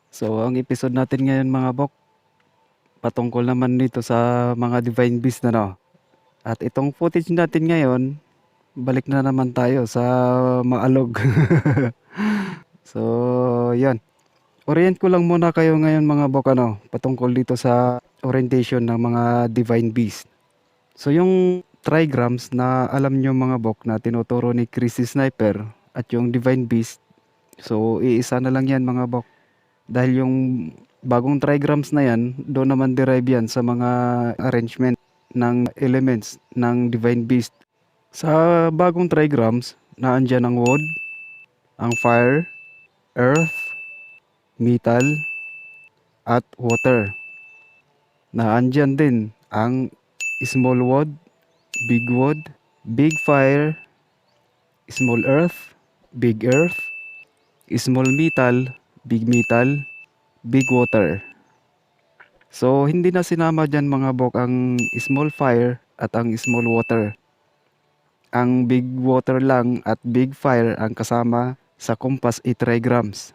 So, ang episode natin ngayon mga bok, patungkol naman dito sa mga Divine Beast na 'no. At itong footage natin ngayon, balik na naman tayo sa Maalog. So, 'yon. Orient ko lang muna kayo ngayon mga bok ano, patungkol dito sa orientation ng mga Divine Beast. So, yung trigrams na alam nyo mga bok na tinuturo ni Chrissy Sniper at yung Divine Beast, so iisa na lang yan mga bok. Dahil yung bagong trigrams na yan, doon naman derive yan sa mga arrangement ng elements ng Divine Beast. Sa bagong trigrams, naandyan ang wood, ang fire, earth, metal, at water. Naandyan din ang small wood, big fire, small earth, small metal, big water. So, hindi na sinama dyan mga bok ang small fire at ang small water. Ang big water lang at big fire ang kasama sa compass trigrams.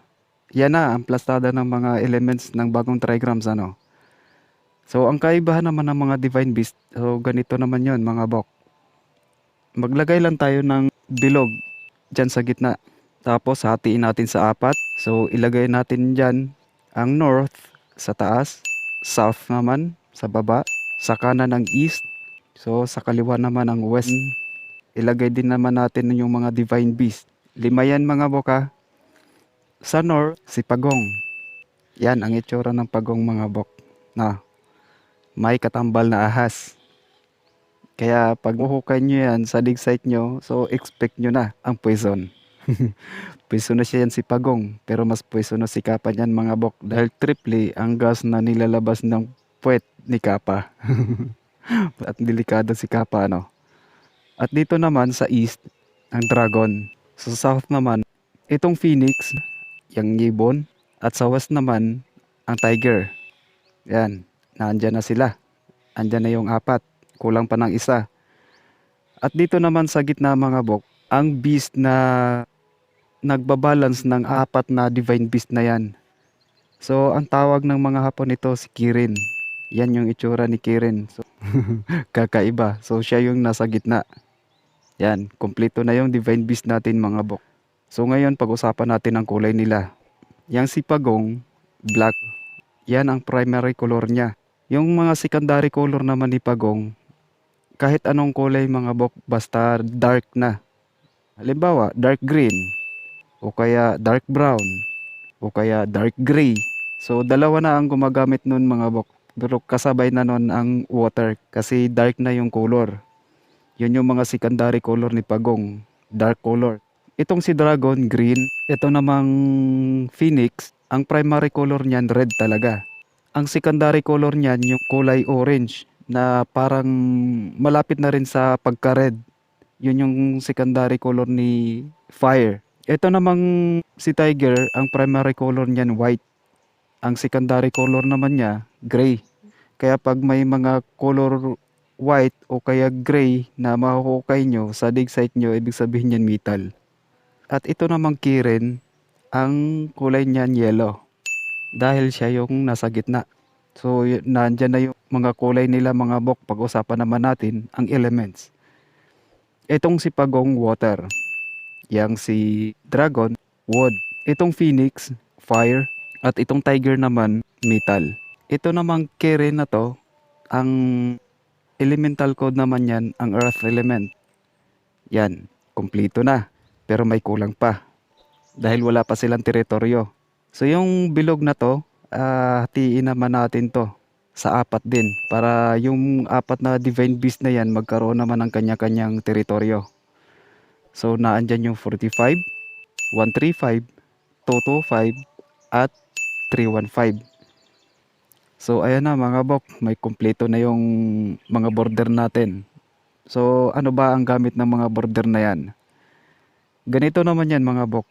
Yan na ang plastada ng mga elements ng bagong trigrams ano. So, ang kaibahan naman ng mga divine beast, so ganito naman yon mga bok. Maglagay lang tayo ng bilog dyan sa gitna. Tapos, hatiin natin sa apat. So, ilagay natin dyan ang north sa taas, south naman sa baba, sa kanan ang east, so sa kaliwa naman ang west. Ilagay din naman natin yung mga divine beast. 5 yan mga boka. Sa north, si Pagong. Yan ang itsura ng Pagong mga bok. Na, may katambal na ahas. Kaya pag uhukay nyo yan sa dig site nyo, so expect nyo na ang poison. Pwesto na siya yan si Pagong, pero mas pwesto na si Kappa niyan mga bok dahil triple ang gas na nilalabas ng puwet ni Kappa. At delikado si Kappa ano. At dito naman sa east, ang dragon. Sa south naman, itong phoenix, yung gibbon. At sa west naman, ang tiger. Yan, naandyan na sila. Andyan na yung apat, kulang pa ng isa. At dito naman sa gitna mga bok, ang beast na nagbabalance ng apat na divine beast na yan. So, ang tawag ng mga Hapon nito si Kirin. Yan yung itsura ni Kirin. So, kakaiba. So, siya yung nasa gitna. Yan, kompleto na yung divine beast natin mga bok. So, ngayon pag-usapan natin ang kulay nila. Yang si Pagong, black. Yan ang primary color niya. Yung mga secondary color naman ni Pagong, kahit anong kulay mga bok, basta dark na. Halimbawa, dark green, o kaya dark brown, o kaya dark gray. So, dalawa na ang gumagamit nun mga bok. Pero kasabay na nun ang water kasi dark na yung color. Yun yung mga secondary color ni Pagong, dark color. Itong si Dragon, green. Ito namang Phoenix, ang primary color niyan red talaga. Ang secondary color niyan yung kulay orange na parang malapit na rin sa pagka-red. Yun yung secondary color ni Fire. Ito namang si Tiger, ang primary color niyan white. Ang secondary color naman niya, gray. Kaya pag may mga color white o kaya gray na mahuhukay nyo sa dig site nyo, ibig sabihin yan metal. At ito namang Kirin, ang kulay niyan yellow. Dahil siya yung nasa gitna. So, nandyan na yung mga kulay nila mga bok. Pag-usapan naman natin ang elements. Itong si Pagong, water. Yang si Dragon, wood. Itong Phoenix, fire. At itong Tiger naman, metal. Ito namang Kirin na to, ang elemental code naman yan, ang earth element. Yan, kumpleto na. Pero may kulang pa. Dahil wala pa silang teritoryo. So yung bilog na to, hatiin naman natin to sa apat din. Para yung apat na divine beast na yan, magkaroon naman ng kanya-kanyang teritoryo. So naandyan yung 45, 135, 225, at 315. So ayan na mga bok, may kumpleto na yung mga border natin. So ano ba ang gamit ng mga border na yan? Ganito naman yan mga bok.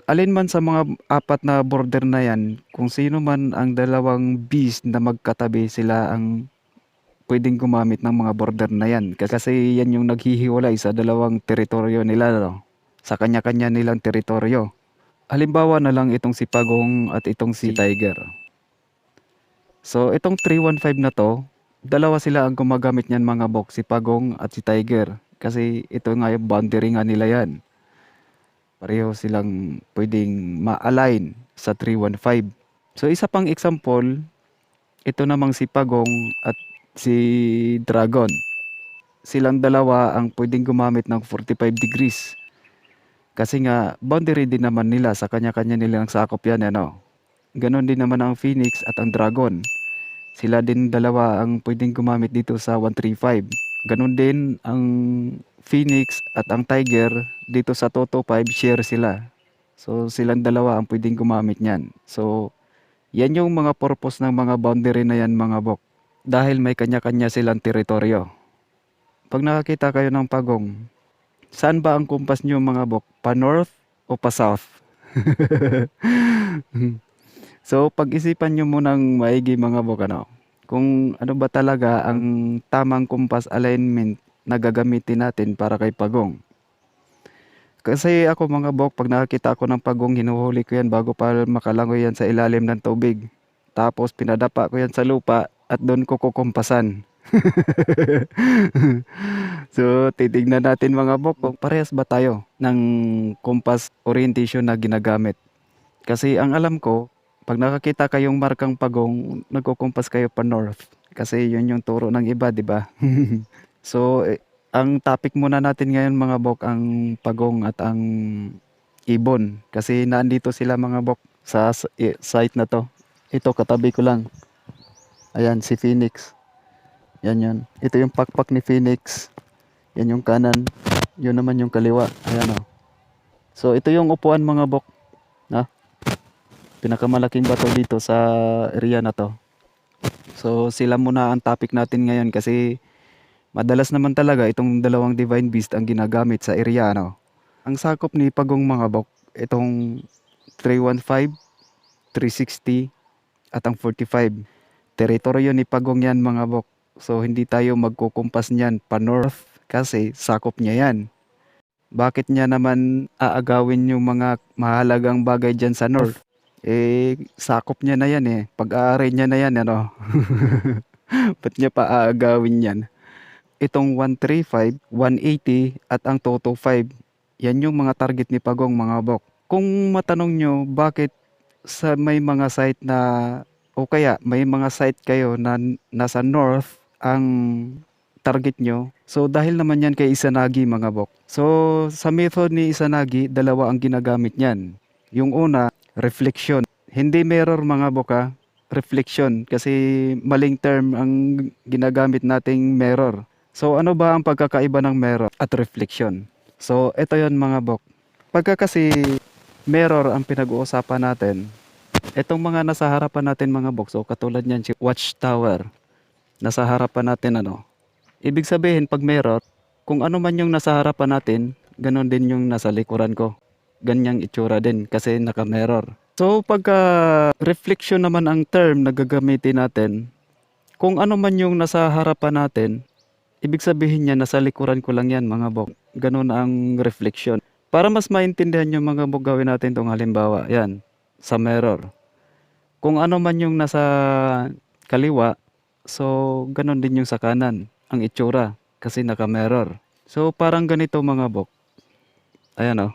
Alin man sa mga apat na border na yan, kung sino man ang dalawang beast na magkatabi, sila ang pwedeng gumamit ng mga border na yan. Kasi yan yung naghihiwalay sa dalawang teritoryo nila, no? Sa kanya-kanya nilang teritoryo. Halimbawa na lang itong si Pagong at itong si Tiger. So itong 315 na 'to, dalawa sila ang gumagamit niyan mga bok, si Pagong at si Tiger. Kasi ito nga yung boundary nga nila yan. Pareho silang pwedeng ma-align sa 315. So isa pang example, ito namang si Pagong at si Dragon. Silang dalawa ang pwedeng gumamit ng 45 degrees. Kasi nga, boundary din naman nila sa kanya-kanya nilang sakop yan, ano. Ganon din naman ang Phoenix at ang Dragon. Sila din dalawa ang pwedeng gumamit dito sa 135. Ganon din ang Phoenix at ang Tiger dito sa Toto 5, share sila. So silang dalawa ang pwedeng gumamit niyan. So yan yung mga purpose ng mga boundary na yan mga bok. Dahil may kanya-kanya silang teritoryo. Pag nakakita kayo ng Pagong, saan ba ang kumpas nyo mga bok? Pa-north o pa-south? So pag-isipan nyo munang maigi mga bok, ano? Kung ano ba talaga ang tamang compass alignment na gagamitin natin para kay Pagong. Kasi ako mga bok, pag nakakita ako ng Pagong, hinuhuli ko yan bago pa makalangoy yan sa ilalim ng tubig. Tapos pinadapa ko yan sa lupa at doon ko kukumpasan. So titignan natin mga bok kung parehas ba tayo ng compass orientation na ginagamit. Kasi ang alam ko, pag nakakita kayong markang Pagong, nagkukumpas kayo pa north. Kasi yun yung turo ng iba, di ba? So, ang topic muna natin ngayon mga bok, ang Pagong at ang Ibon. Kasi naandito sila mga bok sa site na to. Ito, katabi ko lang. Ayan, si Phoenix. Yan yun. Ito yung pakpak ni Phoenix. Yan yung kanan. Yun naman yung kaliwa. Ayan o. So, ito yung upuan mga bok. Na? Pinakamalaking bato dito sa area na to. So sila muna ang topic natin ngayon kasi madalas naman talaga itong dalawang divine beast ang ginagamit sa area, ano. Ang sakop ni Pagong mga bok, itong 315, 360 at ang 45. Teritoryo ni Pagong yan mga bok. So hindi tayo magkukumpas niyan pa north kasi sakop niya yan. Bakit niya naman aagawin yung mga mahalagang bagay dyan sa north? Sakop niya na yan eh. Pag-aari niya na yan, ano. Ba't niya pa aagawin yan? Itong 135, 180 at ang Toto 5, yan yung mga target ni Pagong mga bok. Kung matanong nyo bakit sa may mga site na o kaya may mga site kayo na nasa north ang target nyo. So dahil naman yan kay Izanagi mga bok. So sa method ni Izanagi, dalawa ang ginagamit niyan. Yung una, reflection. Hindi mirror mga boka, reflection. Kasi maling term ang ginagamit nating mirror. So ano ba ang pagkakaiba ng mirror at reflection? So ito yon mga bok. Pagka kasi mirror ang pinag-uusapan natin, itong mga nasa harapan natin mga bok, so katulad niyan si Watchtower, nasa harapan natin ano. Ibig sabihin pag mirror, kung ano man yung nasa harapan natin, ganon din yung nasa likuran ko. Ganyang itsura din kasi naka-mirror. So pagka reflection naman ang term na gagamitin natin, kung ano man yung nasa harapan natin, ibig sabihin niya nasa likuran ko lang yan mga bok. Ganon ang reflection. Para mas maintindihan yung mga bok, gawin natin itong halimbawa. Yan, sa mirror. Kung ano man yung nasa kaliwa, so ganon din yung sa kanan, ang itsura, kasi naka-mirror. So parang ganito mga bok. Ayan o.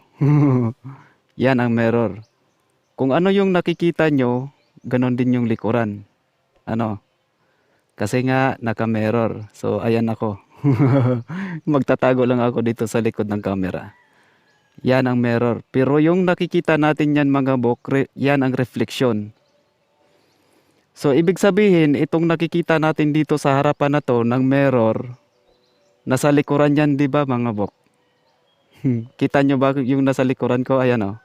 Yan ang mirror. Kung ano yung nakikita nyo, ganon din yung likuran. Ano? Kasi nga naka-mirror. So ayan ako. Magtatago lang ako dito sa likod ng camera. Yan ang mirror. Pero yung nakikita natin yan mga bok, yan ang reflection. So ibig sabihin, itong nakikita natin dito sa harapan na to ng mirror, nasa likuran yan, di ba mga bok? Kita nyo ba yung nasa likuran ko? Ayan o.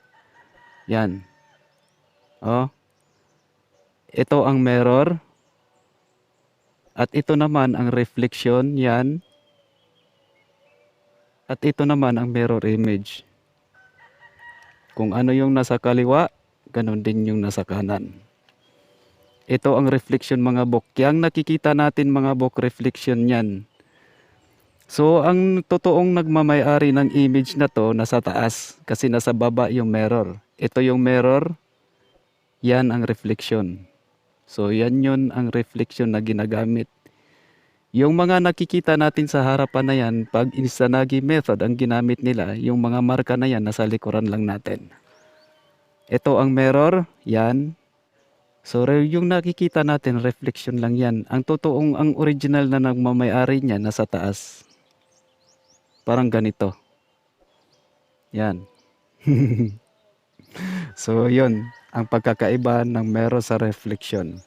Yan. Oh. Ito ang mirror. At ito naman ang reflection. Yan. At ito naman ang mirror image. Kung ano yung nasa kaliwa, ganun din yung nasa kanan. Ito ang reflection mga bok. Yang nakikita natin mga bok, reflection yan. So, ang totoong nagmamay-ari ng image na to nasa taas kasi nasa baba yung mirror. Ito yung mirror, yan ang reflection. So yan yun ang reflection na ginagamit. Yung mga nakikita natin sa harapan na yan, pag Izanagi method ang ginamit nila, yung mga marka na yan nasa likuran lang natin. Ito ang mirror, yan. So yung nakikita natin, reflection lang yan. Ang original na nagmamayari niya nasa taas. Parang ganito. Yan. So yun, ang pagkakaiba ng mirror sa reflection.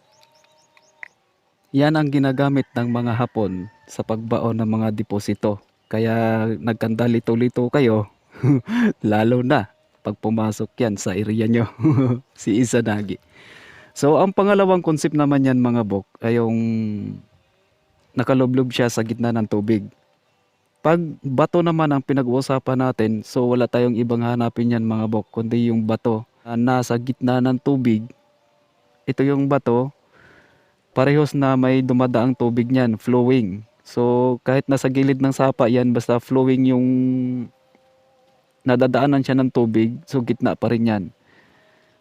Yan ang ginagamit ng mga Hapon sa pagbaon ng mga deposito. Kaya nagkandalito-lito kayo, lalo na pag pumasok yan sa area nyo, si Izanagi. So ang pangalawang concept naman yan mga bok ay yung nakalublob siya sa gitna ng tubig. Pag bato naman ang pinag-uusapan natin, so wala tayong ibang hanapin yan mga bok, kundi yung bato na nasa gitna ng tubig. Ito yung bato, parehos na may dumadaang tubig niyan, flowing. So kahit nasa gilid ng sapa yan, basta flowing yung nadadaanan siya ng tubig, so gitna pa rin yan.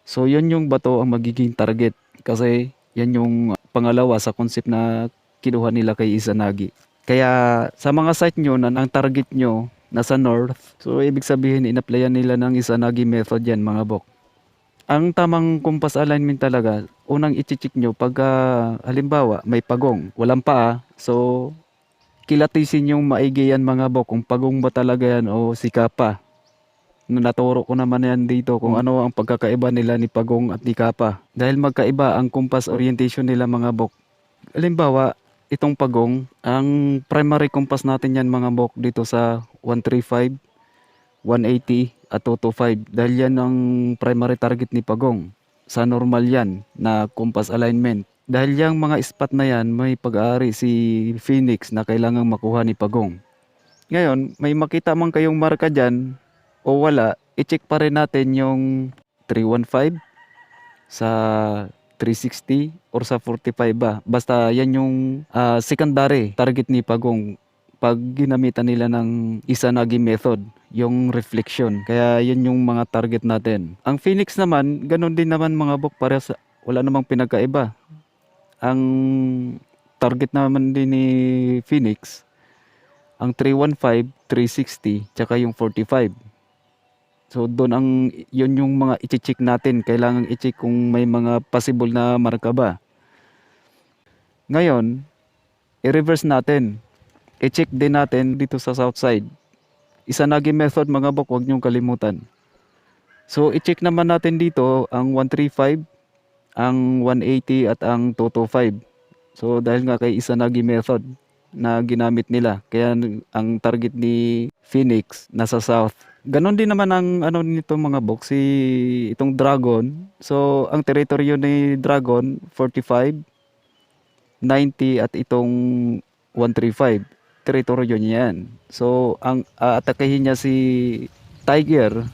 So yun yung bato ang magiging target kasi yan yung pangalawa sa concept na kinuha nila kay Izanagi. Kaya sa mga site nyo na ang target nyo nasa north, so ibig sabihin in-applyan nila ng Izanagi method yan mga bok. Ang tamang compass alignment talaga, unang i-check nyo pag halimbawa may pagong, walang paa, so kilatisin yung maigi yan mga bok kung pagong ba talaga yan o sikapa. Naturo ko naman yan dito kung ano ang pagkakaiba nila ni Pagong at ni Kapa. Dahil magkaiba ang compass orientation nila mga bok. Halimbawa, itong Pagong, ang primary compass natin yan mga bok dito sa 135, 180 at 225. Dahil yan ang primary target ni Pagong. Sa normal yan na compass alignment. Dahil yung mga spot na yan, may pag-aari si Phoenix na kailangang makuha ni Pagong. Ngayon, may makita man kayong marka dyan, o wala, i-check pa rin natin yung 315 sa 360 or sa 45 ba. Basta yan yung secondary target ni Pagong pag ginamitan nila ng Izanagi method, yung reflection. Kaya yun yung mga target natin. Ang Phoenix naman, ganun din naman mga bok, wala namang pinagkaiba. Ang target naman din ni Phoenix, ang 315, 360, tsaka yung 45. So doon yun yung mga i-check natin. Kailangan i-check kung may mga possible na marka ba. Ngayon, i-reverse natin. I-check din natin dito sa south side. Izanagi method mga bok, huwag niyong kalimutan. So i-check naman natin dito ang 135, ang 180 at ang 225. So dahil nga kay Izanagi method na ginamit nila, kaya ang target ni Phoenix nasa south. Ganon din naman ang ano nito mga bok, itong Dragon. So ang teritoryo ni Dragon 45, 90 at itong 135. Teritoryo niya yan. So ang aatakehin niya si Tiger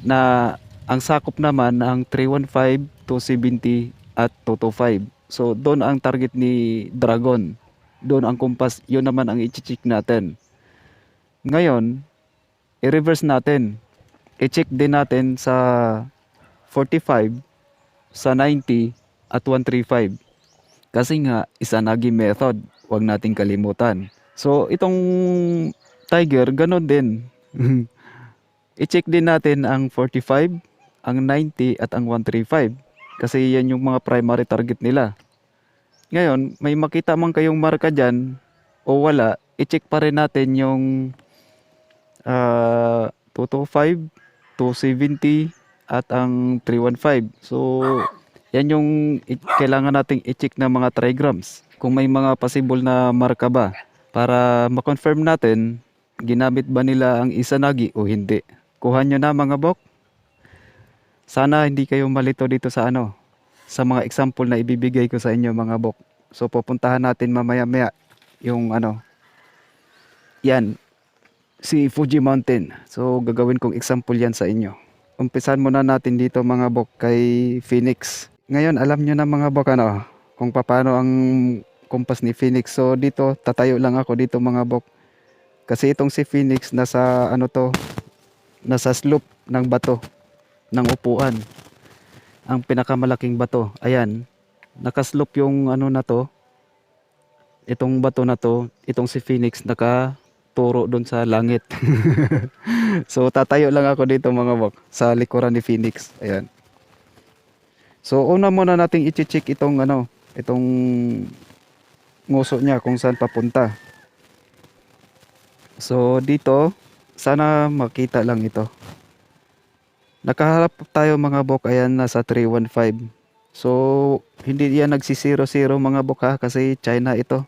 na ang sakop naman ang 315, 270 at 225. So doon ang target ni Dragon. Doon ang compass, yun naman ang i-check natin. Ngayon, i-reverse natin. I-check din natin sa 45, sa 90 at 135. Kasi nga, Izanagi method. Huwag nating kalimutan. So, itong Tiger, ganon din. I-check din natin ang 45, ang 90 at ang 135. Kasi yan yung mga primary target nila. Ngayon, may makita man kayong marka dyan o wala, i-check pa rin natin yung 225, 270 at ang 315. So, yan yung kailangan nating i-check na mga trigrams. Kung may mga possible na marka ba para ma-confirm natin ginamit ba nila ang Izanagi o hindi. Kuha nyo na mga bok. Sana hindi kayo malito dito sa sa mga example na ibibigay ko sa inyo mga bok. So pupuntahan natin mamaya-maya yung yan, si Fuji Mountain. So gagawin kong example yan sa inyo. Umpisan muna natin dito mga bok kay Phoenix. Ngayon alam nyo na mga bok kung paano ang compass ni Phoenix. So dito tatayo lang ako dito mga bok. Kasi itong si Phoenix nasa nasa slope ng bato. ng upuan. Ang pinakamalaking bato. Ayan. Nakaslope yung ano na to. Itong bato na to. Itong si Phoenix nakaturo doon sa langit. So tatayo lang ako dito mga bok. Sa likuran ni Phoenix. Ayan. So una muna nating i-check itong ano. Itong nguso niya kung saan papunta. So dito. Sana makita lang ito. Nakaharap tayo mga bok. Ayan, nasa 315. So hindi yan nagsisiro-zero mga bok ha. Kasi China ito.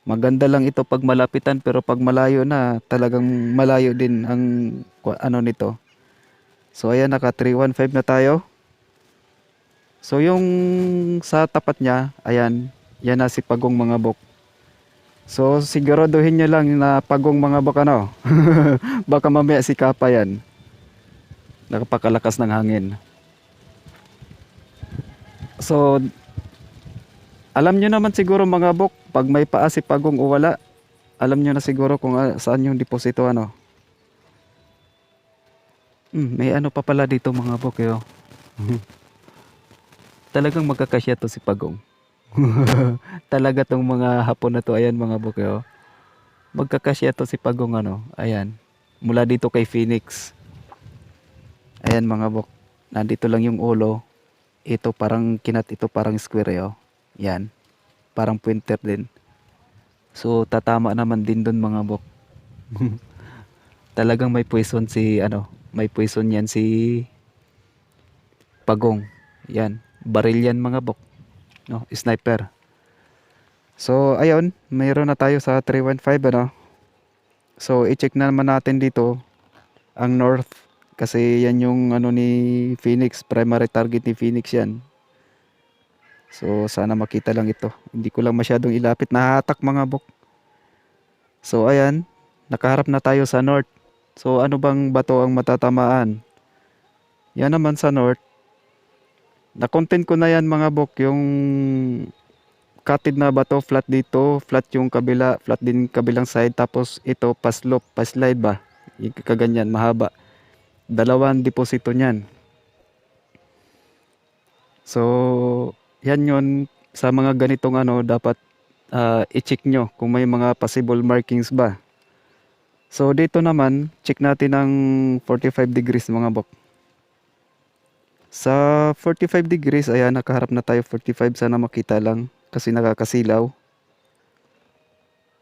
Maganda lang ito pag malapitan. Pero pag malayo na, talagang malayo din ang ano nito. So ayan, naka 315 na tayo. So yung sa tapat niya, ayan. Yan na si Pagong mga bok. So siguraduhin nyo lang na Pagong mga bok ano. Baka mamaya si Kapa yan. Nakapakalakas ng hangin. So alam nyo naman siguro mga bok, pag may paa si Pagong o wala, alam nyo na siguro kung saan yung deposito ano. May ano pa pala dito mga bok yo. Talagang magkakasya to si Pagong. Talaga tong mga hapon na to, ayan mga bok yo. Magkakasya to si Pagong ano, ayan. Mula dito kay Phoenix. Ayan mga bok. Nandito lang yung ulo. Ito parang kinat, ito parang square yo. Yan. Parang pointer din. So tatama naman din doon mga bok. Talagang may poison si ano, may poison yan si Pagong. Yan, baril yan mga bok. No, sniper. So ayun, mayroon na tayo sa 315 ano. So i-check na naman natin dito ang north kasi yan yung ano ni Phoenix, primary target ni Phoenix yan. So sana makita lang ito. Hindi ko lang masyadong ilapit, nahatak mga bok. So ayan, nakaharap na tayo sa north. So ano bang bato ang matatamaan? Yan naman sa north. Na-content ko na yan mga bok, yung cutted na bato, flat dito, flat yung kabila, flat din kabilang side, tapos ito pa-slope, pa-slide ba? Yung kaganyan, mahaba. Dalawang deposito niyan. So, yan yun, sa mga ganitong ano, dapat i-check nyo kung may mga possible markings ba. So, dito naman, check natin ang 45 degrees mga bok. Sa 45 degrees, ayan, nakaharap na tayo 45, sana makita lang kasi nakakasilaw.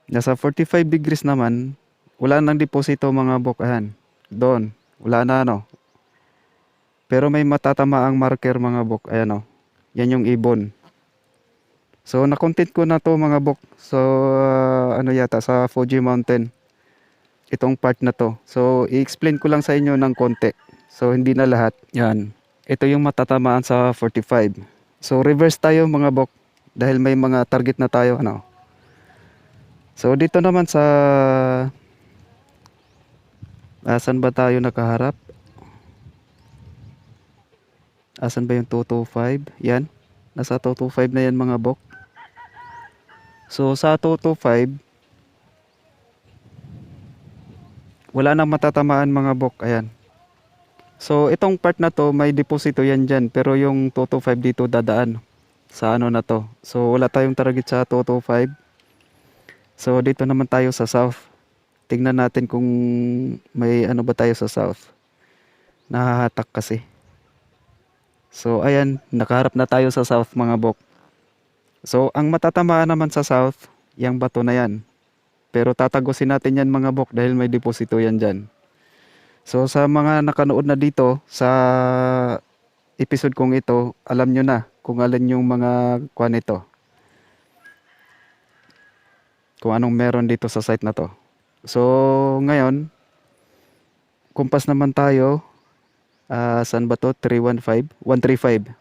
Nasa 45 degrees naman, wala nang deposito mga bok, ayan. Doon, wala na ano. Pero may matatamaang marker mga bok, ayan o. Yan yung ibon. So, na-content ko na to mga bok. So, ano yata, sa Fuji Mountain. Itong part na to. So, i-explain ko lang sa inyo ng konti. So, hindi na lahat. Yan. Ito yung matatamaan sa 45. So reverse tayo mga bok dahil may mga target na tayo ano. So dito naman sa asan ba tayo nakaharap? Asan ba yung 225? Yan. Nasa 225 na yan mga bok. So sa 225 wala nang matatamaan mga bok. Ayan. So itong part na to may deposito yan dyan, pero yung 225 dito dadaan sa ano na to. So wala tayong target sa 225. So dito naman tayo sa south. Tingnan natin kung may ano ba tayo sa south. Nahahatak kasi. So ayan, nakaharap na tayo sa south mga bok. So ang matatamaan naman sa south, yung bato na yan. Pero tatagusin natin yan mga bok dahil may deposito yan dyan. So sa mga nakanood na dito sa episode kong ito, alam nyo na kung alin yung mga kuha nito. Kung anong meron dito sa site na to. So ngayon, kumpas naman tayo. Saan ba to? 315? 135.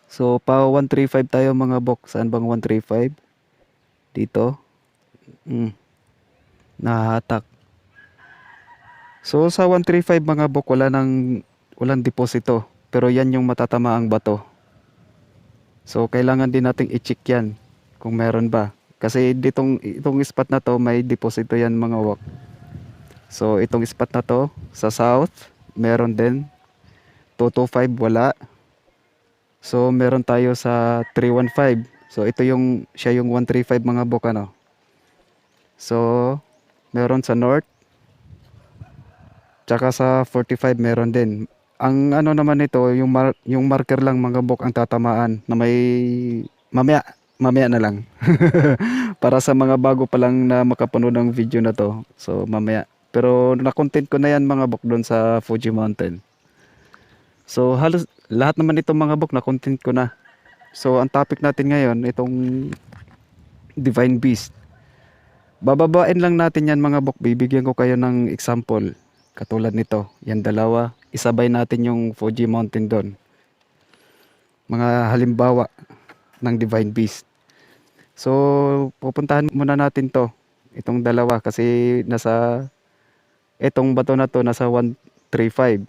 So pa 135 tayo mga bok. Saan bang 135? Dito. Nahahatak. So sa 135 mga bok, walang deposito. Pero yan yung matatamaang bato. So kailangan din nating i-check yan kung meron ba. Kasi itong spot na to may deposito yan mga bok. So itong spot na to sa south, meron din. 225 wala. So meron tayo sa 315. So ito yung siya yung 135 mga bok ano. So meron sa north tsaka sa 45 meron din. Ang ano naman nito yung marker lang mga bok ang tatamaan na may mamaya mamaya na lang. Para sa mga bago pa lang na makapanood ng video na to. So mamaya. Pero na-content ko na yan mga bok doon sa Fuji Mountain. So halos lahat naman itong mga bok na content ko na. So ang topic natin ngayon itong Divine Beast. Bababain lang natin yan mga bok. Bibigyan ko kayo ng example. Katulad nito. Yan dalawa. Isabay natin yung Fuji Mountain doon. Mga halimbawa ng Divine Beast. So pupuntahan muna natin to. Itong dalawa kasi nasa itong bato na to nasa 135.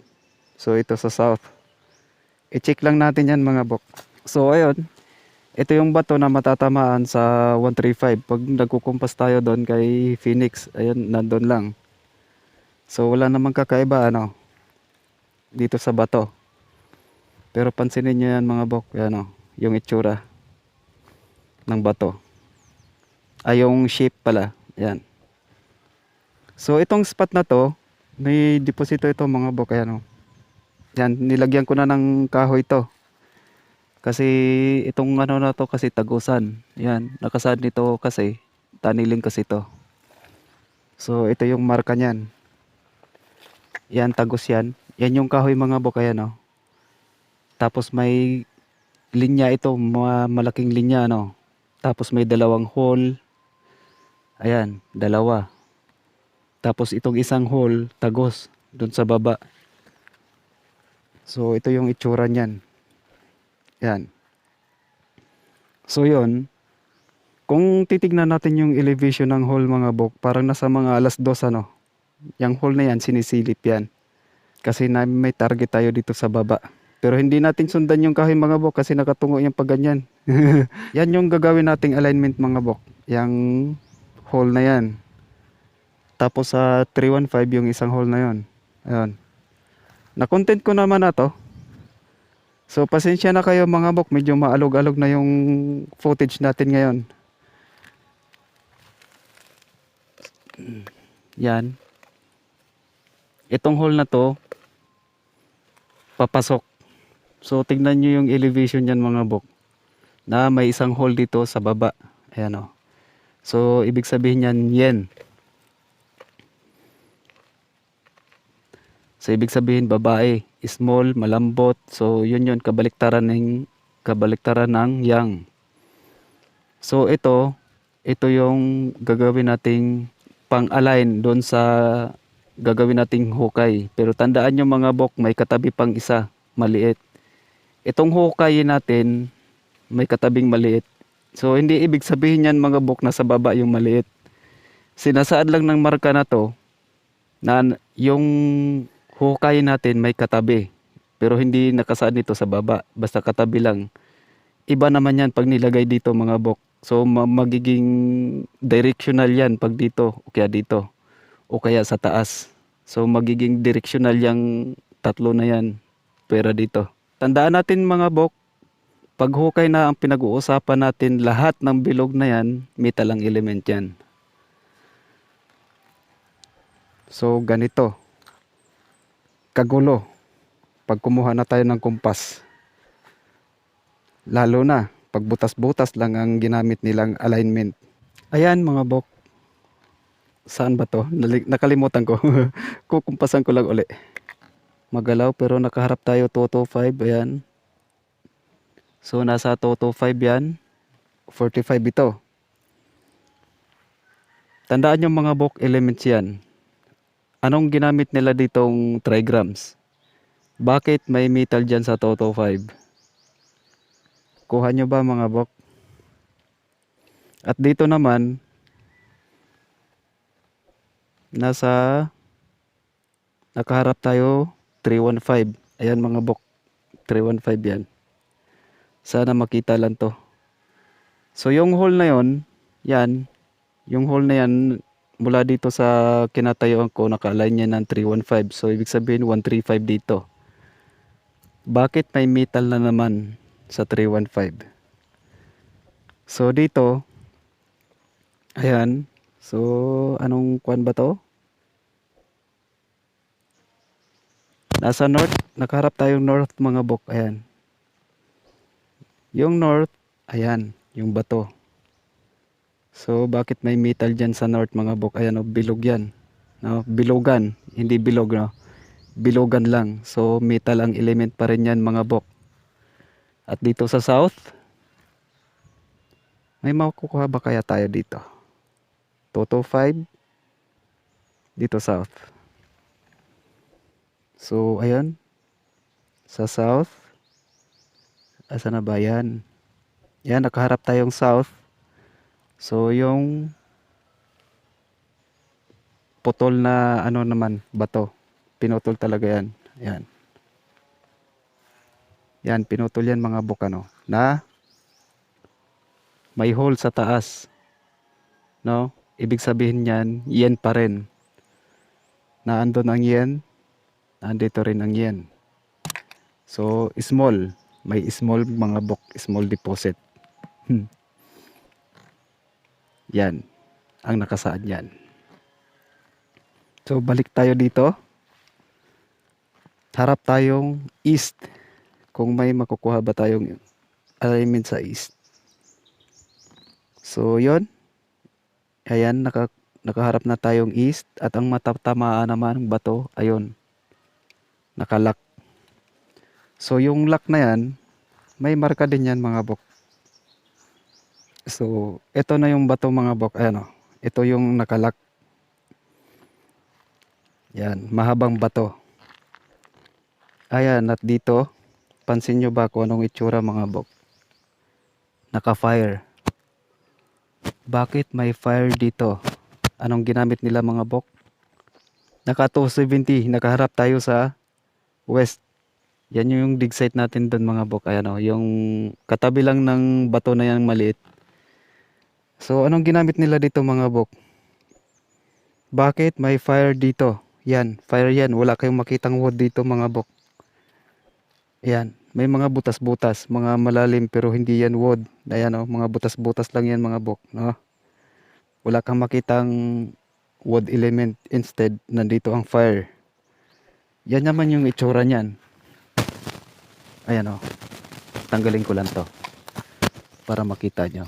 So ito sa south. I-check lang natin yan mga bok. So ayun, ito yung bato na matatamaan sa 135. Pag nagkukumpas tayo doon kay Phoenix, ayun, nandun lang. So wala namang kakaiba ano, dito sa bato. Pero pansinin nyo yan mga bok, yan o, yung itsura ng bato. Ay yung shape pala, yan. So itong spot na to, may deposito ito mga bok, yan o. Yan, nilagyan ko na ng kahoy to. Kasi itong ano na to kasi tagusan. Yan, nakasad nito kasi taniling kasi to. So ito yung marka niyan. Yan, tagus yan. Yan yung kahoy mga bok, ayan o. Tapos may linya ito, malaking linya ano. Tapos may dalawang hole. Ayan, dalawa. Tapos itong isang hole, tagos dun sa baba. So ito yung itsura niyan. Yan. So yun, kung titignan natin yung elevation ng hole mga bok, parang nasa mga alas 2 ano. Yung hole na yan, sinisilip yan. Kasi may target tayo dito sa baba. Pero hindi natin sundan yung kahoy mga bok kasi nakatungo yung pag ganyan. Yan yung gagawin nating alignment mga bok. Yung hole na yan. Tapos sa 315 yung isang hole na yon. Ayun. Na-content ko naman na to. So pasensya na kayo mga bok, medyo maalog-alog na yung footage natin ngayon. Yan. Itong hole na to, papasok. So tignan nyo yung elevation yan mga bok. Na may isang hole dito sa baba. Ayan o. So ibig sabihin yan, yen. So ibig sabihin babae, small, malambot. So yun kabaliktaran ng yang. So ito yung gagawin nating pang-align doon sa gagawin nating hukay. Pero tandaan nyo mga bok, may katabi pang isa, maliit. Itong hukay natin, may katabing maliit. So hindi ibig sabihin yan mga bok na sa baba yung maliit. Sinasaad lang ng marka na to na yung hukay natin may katabi. Pero hindi nakasaad nito sa baba. Basta katabi lang. Iba naman yan pag nilagay dito mga bok. So magiging directional yan pag dito o kaya dito. O kaya sa taas. So magiging directional yung tatlo na yan. Pwera dito. Tandaan natin mga bok. Pag hukay na ang pinag-uusapan natin, lahat ng bilog na yan, metal ang element yan. So ganito. Kagulo pag kumuha na tayo ng kumpas. Lalo na pag butas-butas lang ang ginamit nilang alignment. Ayan mga bok. Saan ba to? Nakalimutan ko. Kukumpasan ko lang uli. Magalaw pero nakaharap tayo 225. Ayan. So nasa 225 yan. 45 ito. Tandaan nyo mga bok, elements yan. Anong ginamit nila ditong trigrams? Bakit may metal dyan sa 225? Kuha nyo ba mga bok? At dito naman, nakaharap tayo 315. Ayan mga bok, 315 yan. Sana makita lang to. So yung hole na yon, yan, yung hole na yan, mula dito sa kinatayuan ko, naka-align niya ng 315. So, ibig sabihin 135 dito. Bakit may metal na naman sa 315? So dito, ayan. So anong kwan ba to? Nasa north, nakaharap tayong north mga bok. Ayan. Yung north, ayan, yung bato. So bakit may metal dyan sa north mga bok? Ayan o, bilog yan. No? Bilogan, hindi bilog no. Bilogan lang. So metal ang element pa rin yan mga bok. At dito sa south, may makukuha ba kaya tayo dito? 225 dito south. So ayan, sa south, asa na ba yan? Yan, nakaharap tayong south. So yung putol na ano naman, bato. Pinutol talaga yan. Yan. Yan, pinutol yan mga bukano. Na may hole sa taas. No? Ibig sabihin yan, yen pa rin. Na andun ang yen, andito rin ang yen. So, small. May small mga bok, small deposit. Yan. Ang nakasaad yan. So, balik tayo dito. Harap tayong east. Kung may makukuha ba tayong alignment sa east. So, yon. Ayan, nakaharap na tayong east. At ang matatamaan naman ng bato, ayun. Nakalock. So, yung lock na yan, may marka din yan mga bok. So, ito na yung bato mga bok. Ayan o. Ito yung nakalock. Yan, mahabang bato. Ayan, at dito, pansin nyo ba kung anong itsura mga bok? Naka-fire. Bakit may fire dito? Anong ginamit nila mga bok? Naka 270, nakaharap tayo sa west. Yan yung dig site natin doon mga bok. Ayan o, yung katabi lang ng bato na yan maliit. So, anong ginamit nila dito mga bok? Bakit may fire dito? Yan, fire yan. Wala kayong makitang wood dito mga bok. Yan, may mga butas-butas, mga malalim pero hindi yan wood. Ayan o, mga butas-butas lang yan mga bok. No? Wala kang makitang wood element, instead nandito ang fire. Yan naman yung itsura niyan. Ayan o, tanggalin ko lang to para makita nyo.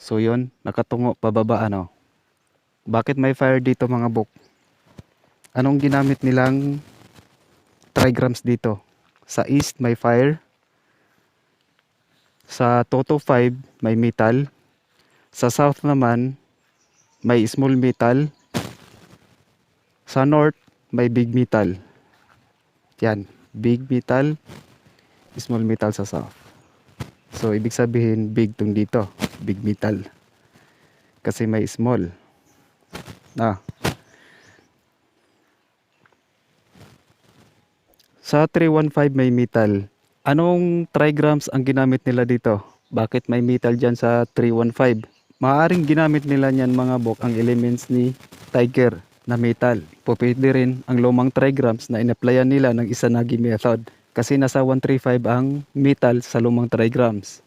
So yun, nakatungo pababa ano. Bakit may fire dito mga bok? Anong ginamit nilang trigrams dito? Sa east may fire. Sa 225 may metal. Sa south naman may small metal. Sa north may big metal. Yan, big metal, small metal sa south. So ibig sabihin big tong dito, big metal. Kasi may small. Ah. Sa 315 may metal. Anong trigrams ang ginamit nila dito? Bakit may metal dyan sa 315? Maaaring ginamit nila niyan mga bok ang elements ni Tiger na metal. Pwede rin ang lumang trigrams na inaplayan nila ng Izanagi method. Kasi nasa 135 ang metal sa lumang trigrams.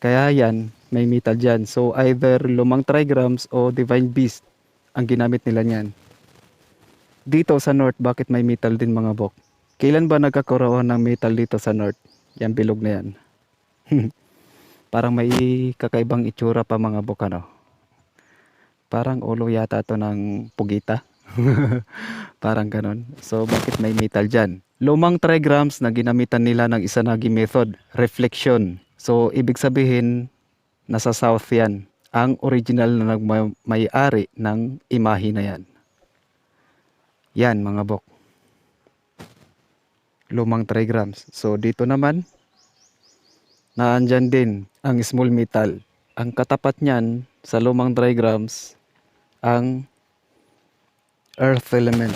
Kaya yan, may metal dyan. So either lumang trigrams o divine beast ang ginamit nila niyan. Dito sa north, bakit may metal din mga bok? Kailan ba nagkakaroon ng metal dito sa north? Yan, bilog na yan. Parang may kakaibang itsura pa mga bok ano. Parang ulo yata to ng pugita. Parang ganon. So bakit may metal dyan? Lumang trigrams na ginamitan nila ng Izanagi method. Reflection. So ibig sabihin, nasa south yan. Ang original na may-ari ng imahe na yan. Yan mga bok. Lumang trigrams. So dito naman, naandyan din ang small metal. Ang katapat niyan sa lumang trigrams, ang earth element.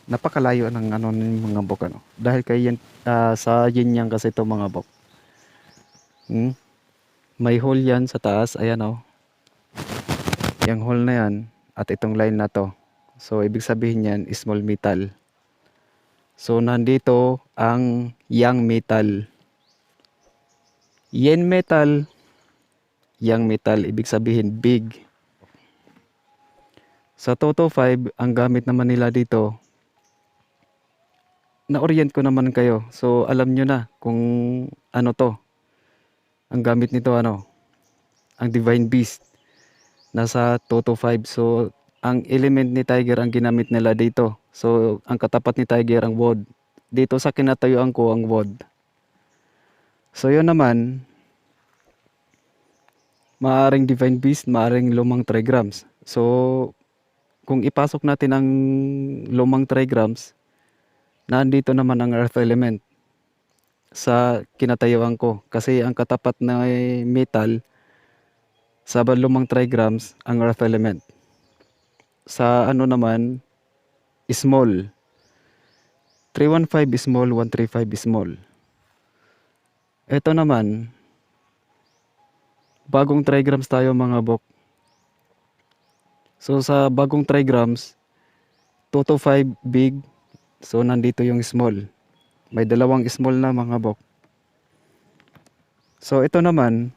Napakalayo ng ano ng mga bok ano. Dahil kay yan, sa yin yang kasi ito mga bok. May hole yan sa taas, ayan oh. Yung hole na yan at itong line na to. So, ibig sabihin yan, small metal. So, nandito ang young metal. Yen metal, young metal, ibig sabihin big. Sa Toto 5, ang gamit naman nila dito, na-orient ko naman kayo. So, alam nyo na kung ano to. Ang gamit nito, ang Divine Beast. Nasa Toto 5. So, ang element ni Tiger ang ginamit nila dito. So, ang katapat ni Tiger ang wood. Dito sa kinatayuan ko ang wood. So, yun naman, maaring Divine Beast, maaring lumang trigrams. So, kung ipasok natin ang lumang trigrams, nandito naman ang earth element sa kinatayuan ko. Kasi ang katapat na metal sa lumang trigrams, ang earth element. Sa ano naman, small. 315 small, 135 small. Ito naman, bagong trigrams tayo mga bok. So sa bagong trigrams, 225 big. So nandito yung small. May dalawang small na mga bok. So ito naman,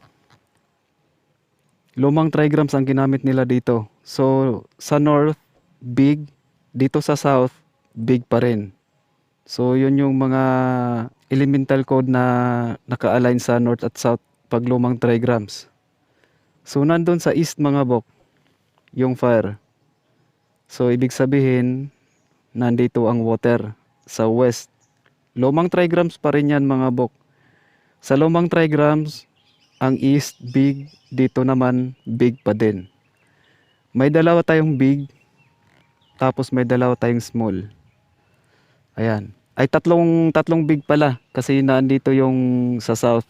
lumang trigrams ang ginamit nila dito. So sa north, big. Dito sa south, big pa rin. So yun yung mga elemental code na naka-align sa north at south pag lumang trigrams. So nandun sa east mga bok, yung fire. So ibig sabihin, nandito ang water sa west. Lumang trigrams pa rin yan mga bok. Sa lumang trigrams, ang east big, dito naman big pa din. May dalawa tayong big, tapos may dalawa tayong small. Ayan. Ay tatlong big pala kasi nandito yung sa south,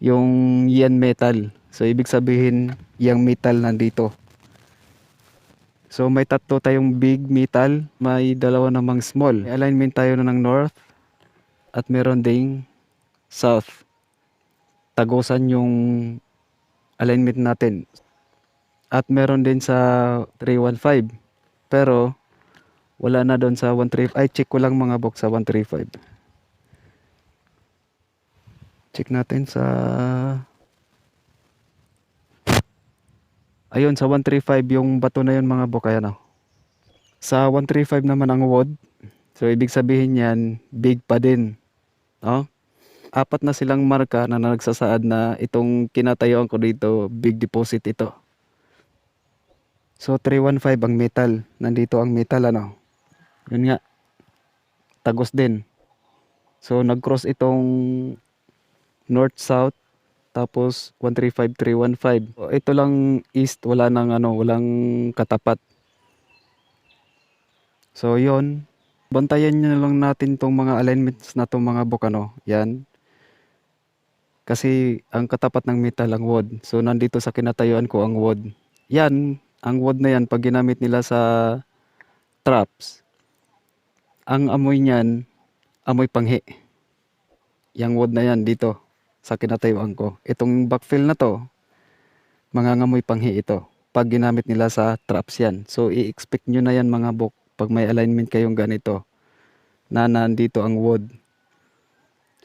yung yen metal. So ibig sabihin, yung metal nandito. So may tatlo tayong big metal, may dalawa namang small. May alignment tayo na ng north at meron ding south. Tagusan yung alignment natin. At meron din sa 315. Pero wala na doon sa 135. Ay, check ko lang mga box sa 135. Check natin sa... Ayun, sa 135 yung bato na yun mga box. Ayan o. Sa 135 naman ang wood. So, ibig sabihin yan, big pa din. No? Apat na silang marka na nagsasaad na itong kinatayuan ko dito, big deposit ito. So 315 ang metal. Nandito ang metal Yun nga. Tagos din. So nag-cross itong north-south tapos 135 315. So, ito lang east, wala nang walang katapat. So 'yon. Bantayan niyo na lang natin tong mga alignments na tong mga bukano. Yan. Kasi ang katapat ng metal ang wood. So nandito sa kinatayuan ko ang wood. Yan, ang wood na yan pag ginamit nila sa traps. Ang amoy niyan, amoy panghi. Yang wood na yan dito sa kinatayuan ko. Itong backfill na to, mangangamoy panghi ito. Pag ginamit nila sa traps yan. So i-expect nyo na yan mga bok pag may alignment kayong ganito na nandito ang wood.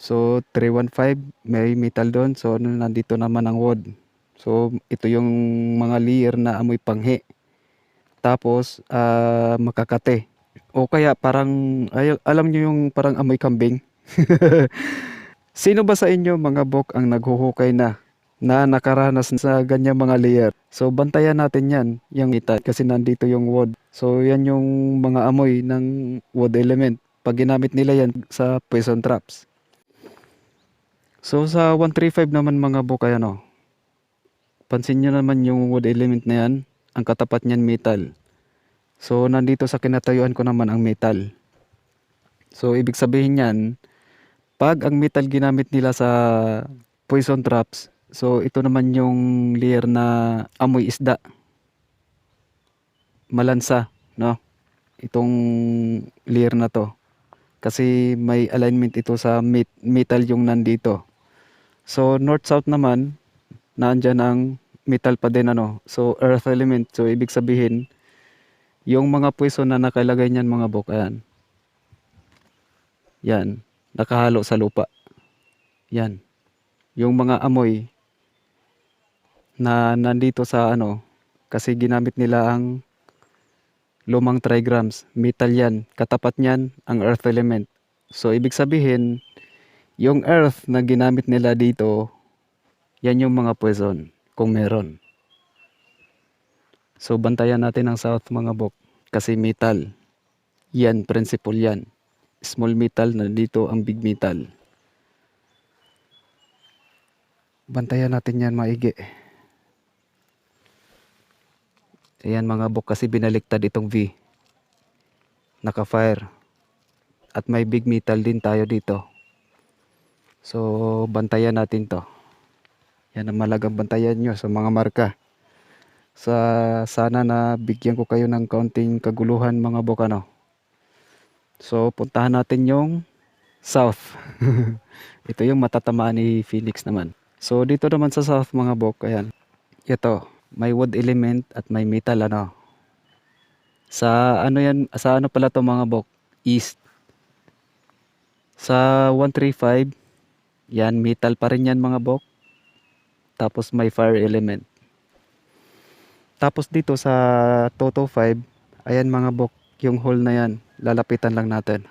So 315 may metal doon. So nandito naman ang wood. So ito yung mga layer na amoy panghi. Tapos makakate. O kaya parang alam nyo yung parang amoy kambing. Sino ba sa inyo mga bok ang naghuhukay na nakaranas sa ganyang mga layer? So bantayan natin yan, yung metal kasi nandito yung wood. So yan yung mga amoy ng wood element. Pag ginamit nila yan sa poison traps. So sa 135 naman mga bok ay pansin nyo naman yung wood element na yan, ang katapat niyan metal. So nandito sa kinatayuan ko naman ang metal. So ibig sabihin yan, pag ang metal ginamit nila sa poison traps, so ito naman yung layer na amoy isda. Malansa, no? Itong layer na to. Kasi may alignment ito sa metal yung nandito. So north-south naman, naandyan ang metal pa din So earth element. So ibig sabihin, Yung mga pwesto na nakalagay niyan mga bok, ayan. Yan, nakahalo sa lupa. Yan. Yung mga amoy na nandito sa ano, kasi ginamit nila ang lumang trigrams. Metal yan. Katapat niyan ang earth element. So, ibig sabihin, yung earth na ginamit nila dito, yan yung mga poison, kung meron. So, bantayan natin ang south mga bok. Kasi metal. Yan, principle yan. Small metal na dito ang big metal. Bantayan natin yan maigi. Ayan mga bok, kasi binaliktad itong V. Naka-fire. At may big metal din tayo dito. So, bantayan natin to. Yan ang malagang bantayan nyo sa mga marka. Sana na bigyan ko kayo ng kaunting kaguluhan mga bok ano. So, puntahan natin yung south. Ito yung matatamaan ni Phoenix naman. So, dito naman sa south mga bok, ayan. Ito, may wood element at may metal ano. Sa ano yan, sa ano pala to mga bok? East. Sa 135, yan metal pa rin yan mga bok. Tapos may fire element. Tapos dito sa Toto 5, ayan mga bok, yung hole na yan, lalapitan lang natin.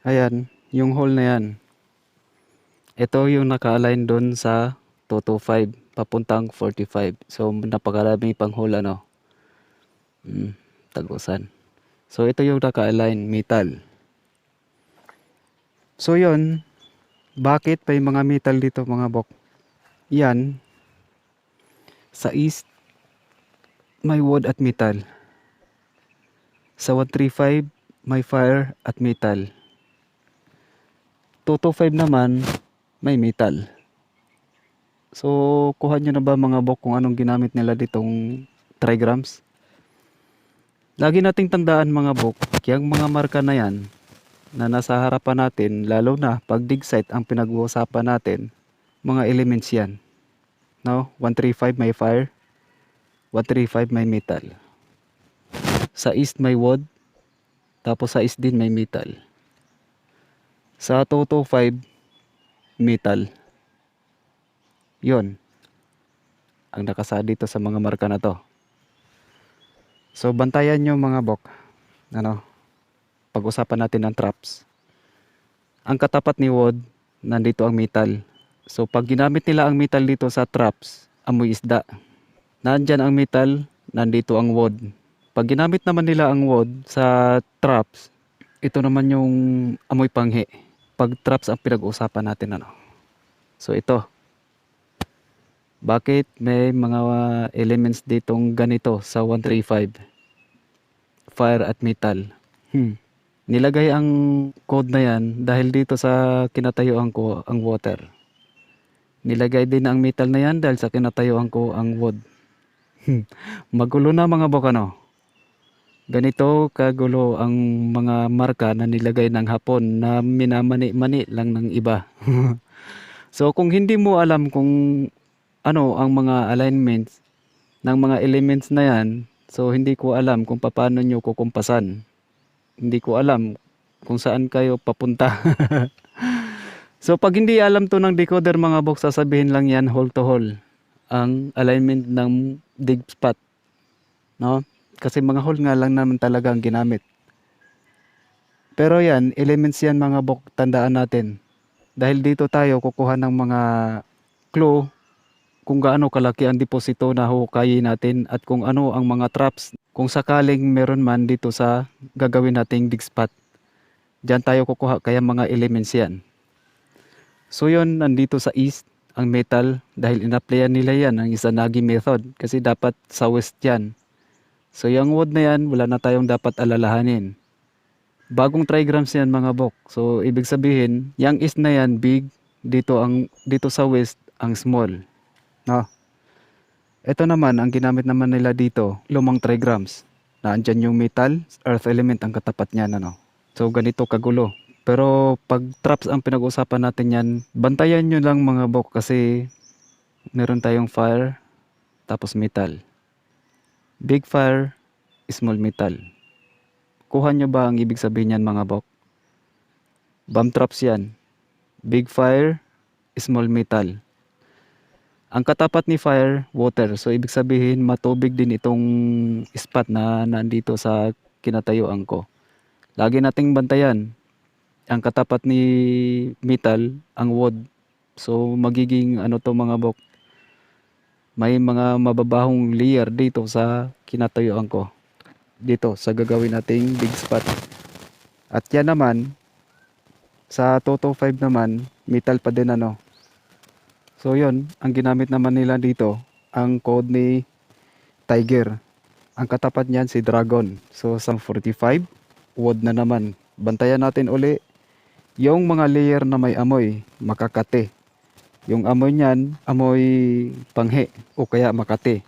Ayan, yung hole na yan. Ito yung naka-align doon sa Toto 5, papuntang 45. So, napakaraming pang hole ano. Tagusan. So, ito yung naka-align, metal. So, yun, bakit may mga metal dito mga bok? Yan, sa east, may wood at metal. Sa 135, may fire at metal. 225 naman, may metal. So, kuha nyo na ba mga bok kung anong ginamit nila ditong trigrams? Lagi nating tandaan mga bok, yung mga marka na yan, na nasa harapan natin, lalo na pag dig site ang pinag-uusapan natin, mga elements yan. No? 135 may fire, 135 may metal. Sa east may wood, tapos sa east din may metal. Sa 225, metal. Yon ang nakasa dito sa mga marka na to. So, bantayan nyo mga bok. Ano? Pag-usapan natin ang traps. Ang katapat ni wood, nandito ang metal. So, pag ginamit nila ang metal dito sa traps, amoy isda. Nandyan ang metal, nandito ang wood. Pag ginamit naman nila ang wood sa traps, ito naman yung amoy panghi. Pag traps ang pinag-uusapan natin ano. So, ito. Bakit may mga elements ditong ganito sa 135? Fire at metal. Nilagay ang code na yan dahil dito sa kinatayuan ko ang water. Nilagay din ang metal na yan dahil sa kinatayuan ko ang wood. Magulo na mga bokano. Ganito kagulo ang mga marka na nilagay ng Hapon na minamani-mani lang ng iba. So kung hindi mo alam kung ano ang mga alignments ng mga elements na yan, so hindi ko alam kung paano nyo kukumpasan. Hindi ko alam kung saan kayo papunta. So pag hindi alam to ng decoder mga box, sasabihin lang yan hole to hole ang alignment ng dig spot. No? Kasi mga hole nga lang naman talaga ang ginamit. Pero yan, elements yan mga box, tandaan natin. Dahil dito tayo kukuha ng mga clue kung gaano kalaki ang deposito na hukayin natin at kung ano ang mga traps kung sakaling meron man dito sa gagawin nating dig spot. Diyan tayo kukuha kaya mga elements yan. So yun, nandito sa east ang metal dahil in-applyan nila yan ang Izanagi method kasi dapat sa west yan. So yung wood na yan, wala na tayong dapat alalahanin. Bagong trigrams yan mga bok. So ibig sabihin, yung east na yan big, dito sa west ang small. No. Ito naman, ang ginamit naman nila dito, lumang trigrams. Na andyan yung metal, earth element ang katapat niyan, ano. So, ganito kagulo. Pero, pag traps ang pinag-usapan natin yan, bantayan nyo lang mga bok kasi Meron tayong fire, tapos metal. Big fire, small metal. Kuha nyo ba ang ibig sabihin yan mga bok? Bomb traps yan. Big fire, small metal. Ang katapat ni fire, water. So ibig sabihin matubig din itong spot na nandito sa kinatayuan ko. Lagi nating bantayan. Ang katapat ni metal, ang wood. So magiging ano to mga bok, may mga mababahong layer dito sa kinatayuan ko. Dito sa gagawin nating big spot. At yan naman, sa Toto 5 naman, metal pa din ano. So yon, ang ginamit naman nila dito, ang code ni Tiger. Ang katapat niyan si Dragon. So sa 45, wood na naman. Bantayan natin uli yung mga layer na may amoy, makakate. Yung amoy niyan, amoy panghe o kaya makate.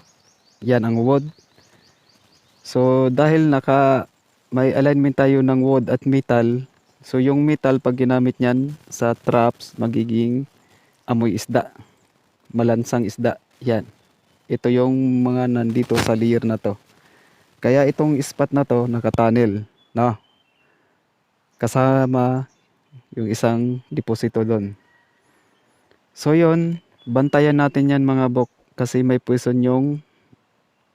Yan ang wood. So dahil may alignment tayo ng wood at metal, so yung metal pag ginamit niyan sa traps magiging amoy isda, malansang isda. Yan. Ito yung mga nandito sa layer na to. Kaya itong spot na to nakatunnel, no? Kasama yung isang deposito doon. So yon, bantayan natin yan mga bok kasi may poison yung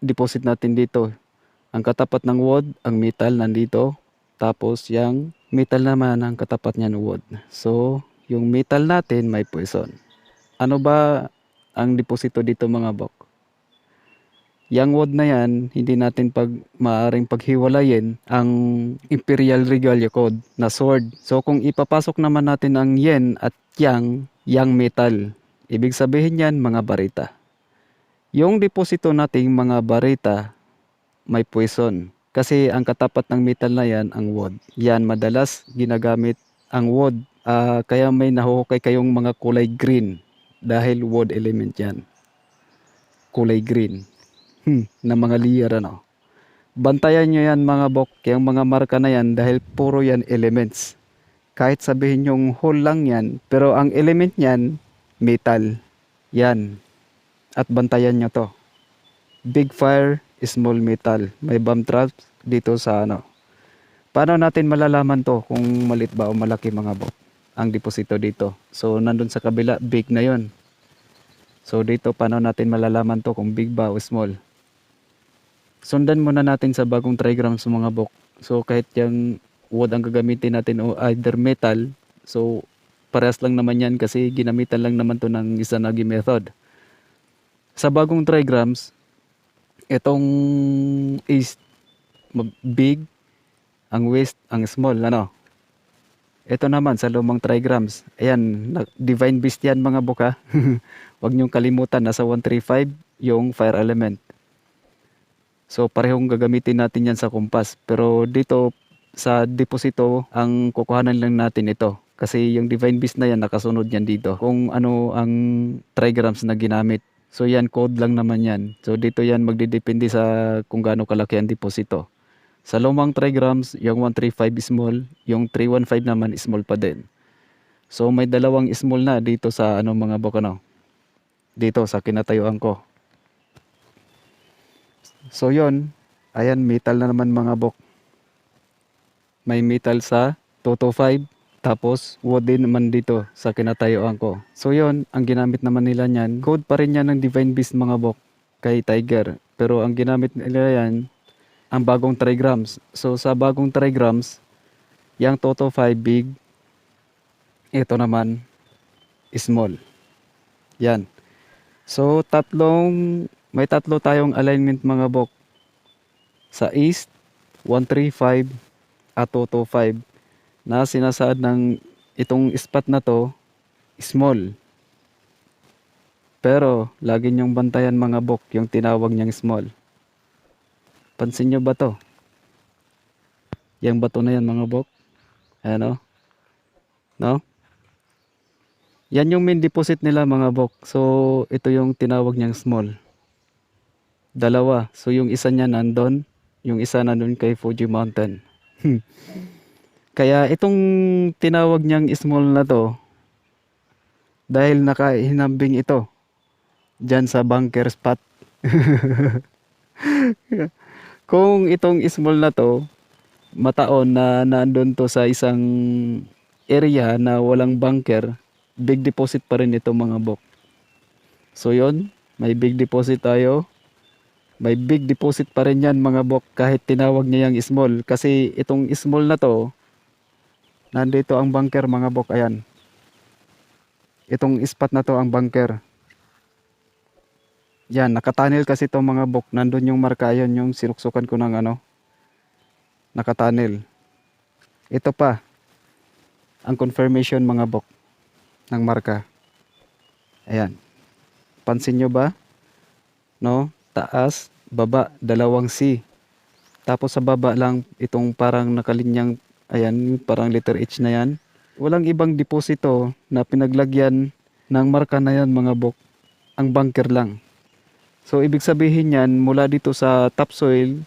deposit natin dito. Ang katapat ng wood, ang metal nandito. Tapos yung metal naman ang katapat niyan wood. So yung metal natin may poison. Ano ba ang deposito dito mga bok? Yang wood na yan, hindi natin maaaring paghiwalayin ang Imperial Regalia Code na sword. So kung ipapasok naman natin ang yen at yang metal, ibig sabihin yan mga barita. Yung deposito nating mga barita may poison. Kasi ang katapat ng metal na yan, ang wood. Yan madalas ginagamit ang wood. Kaya may nahuhukay kayong mga kulay green dahil wood element yan. Kulay green. Na mga layer ano. Bantayan nyo yan mga bok, yung mga marka na yan dahil puro yan elements. Kahit sabihin yung hole lang yan, pero ang element yan, metal. Yan. At bantayan nyo to. Big fire, small metal. May bomb traps dito sa ano. Paano natin malalaman to kung malit ba o malaki mga bok? Ang deposito dito. So nandun sa kabila, big na yon. So dito, paano natin malalaman to kung big ba o small? Sundan muna natin sa bagong trigrams mga bok. So kahit yung wood ang gagamitin natin o either metal, so parehas lang naman yan kasi ginamitan lang naman to ng Izanagi method. Sa bagong trigrams, itong east big, ang west ang small, ano. Ito naman sa lumang trigrams. Ayan, divine beast yan mga boka. Huwag niyong kalimutan, nasa 135 yung fire element. So parehong gagamitin natin yan sa kumpas. Pero dito sa deposito, ang kukuhanan lang natin ito. Kasi yung divine beast na yan, nakasunod yan dito. Kung ano ang trigrams na ginamit. So yan, code lang naman yan. So dito yan magdidepende sa kung gaano kalaki ang deposito. Sa lumang trigrams, yung 135 small, yung 315 naman small pa din. So may dalawang small na dito sa ano mga bokano. Dito sa kinatayuan ko. So yon, ayan metal na naman mga bok. May metal sa Toto 5, tapos wood din naman dito sa kinatayuan ko. So yon, ang ginamit naman nila niyan, code pa rin yan ng Divine Beast mga bok kay Tiger. Pero ang ginamit nila yan, ang bagong trigrams. So sa bagong trigrams, yung Toto 5 big, ito naman small. Yan. So may tatlo tayong alignment mga bok. Sa east, 135 at 225 na sinasaad ng itong spot na to, small. Pero lagi niyong bantayan mga bok yung tinawag niyang small. Pansin niyo ba to? Yang bato na yan mga bok. Ayan o. No? Yan yung main deposit nila mga bok. So ito yung tinawag niyang small. Dalawa. So yung isa niya nandun, yung isa nandun kay Fuji Mountain. Kaya itong tinawag niyang small na to, dahil nakahinambing ito Diyan sa bunker spot. Kung itong small na 'to, mataon na nandun 'to sa isang area na walang bunker, big deposit pa rin ito mga bok. So yun, may big deposit tayo. May big deposit pa rin yan mga bok kahit tinawag niya yung small. Kasi itong small na 'to, nandito ang bunker mga bok. Ayan, itong spot na 'to ang bunker. Yan, nakatunnel kasi 'to mga bok. Nandun yung marka, yun yung sinuksukan ko ng ano, nakatunnel. Ito pa, ang confirmation mga bok ng marka. Ayan, pansin nyo ba? No? Taas, baba, dalawang C. Tapos sa baba lang, itong parang nakalinyang, ayan, parang letter H na yan. Walang ibang deposito na pinaglagyan ng marka na yan mga bok. Ang bunker lang. So, ibig sabihin yan, mula dito sa topsoil,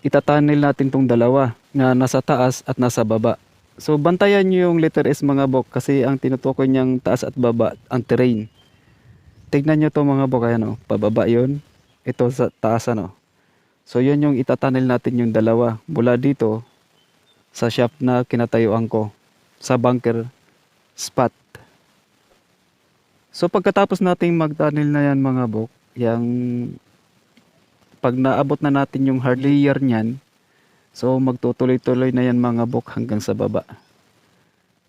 itatunnel natin tong dalawa na nasa taas at nasa baba. So, bantayan nyo yung letter S mga bok kasi ang tinutukoy niyang taas at baba, ang terrain. Tignan nyo to mga bok, ayan o, pababa yun. Ito sa taas ano. So, yun yung itatunnel natin yung dalawa mula dito sa shop na kinatayuan ko sa bunker spot. So, pagkatapos nating magtunnel na yan mga bok, yung pag naabot na natin yung hard layer niyan, so magtutuloy-tuloy na yan mga bok hanggang sa baba.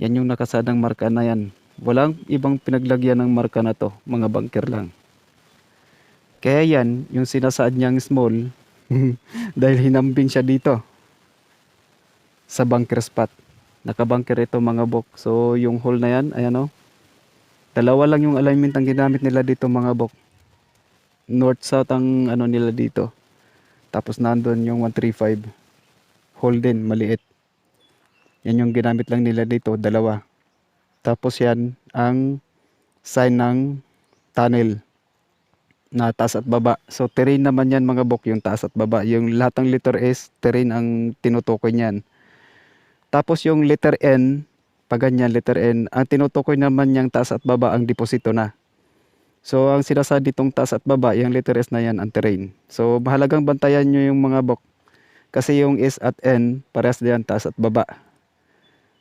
Yan yung nakasadang marka na yan. Walang ibang pinaglagyan ng marka na to, mga bunker lang. Kaya yan, yung sinasaad niyang small, dahil hinambing siya dito sa bunker spot. Nakabunker ito mga bok. So yung hole na yan, ayan o. Dalawa lang yung alignment ang ginamit nila dito mga bok. North-south ang ano nila dito. Tapos nandun yung 135. Hole din, maliit. Yan yung ginamit lang nila dito, dalawa. Tapos yan ang sign ng tunnel na taas at baba. So terrain naman yan mga bok, yung taas at baba. Yung lahat ng letter S, terrain ang tinutukoy niyan. Tapos yung letter N, pag ganyan letter N, ang tinutukoy naman yung taas at baba ang deposito na. So ang sinasabi ditong taas at baba, yung letter S na yan ang terrain. So mahalagang bantayan nyo yung mga bok. Kasi yung S at N, parehas diyan taas at baba.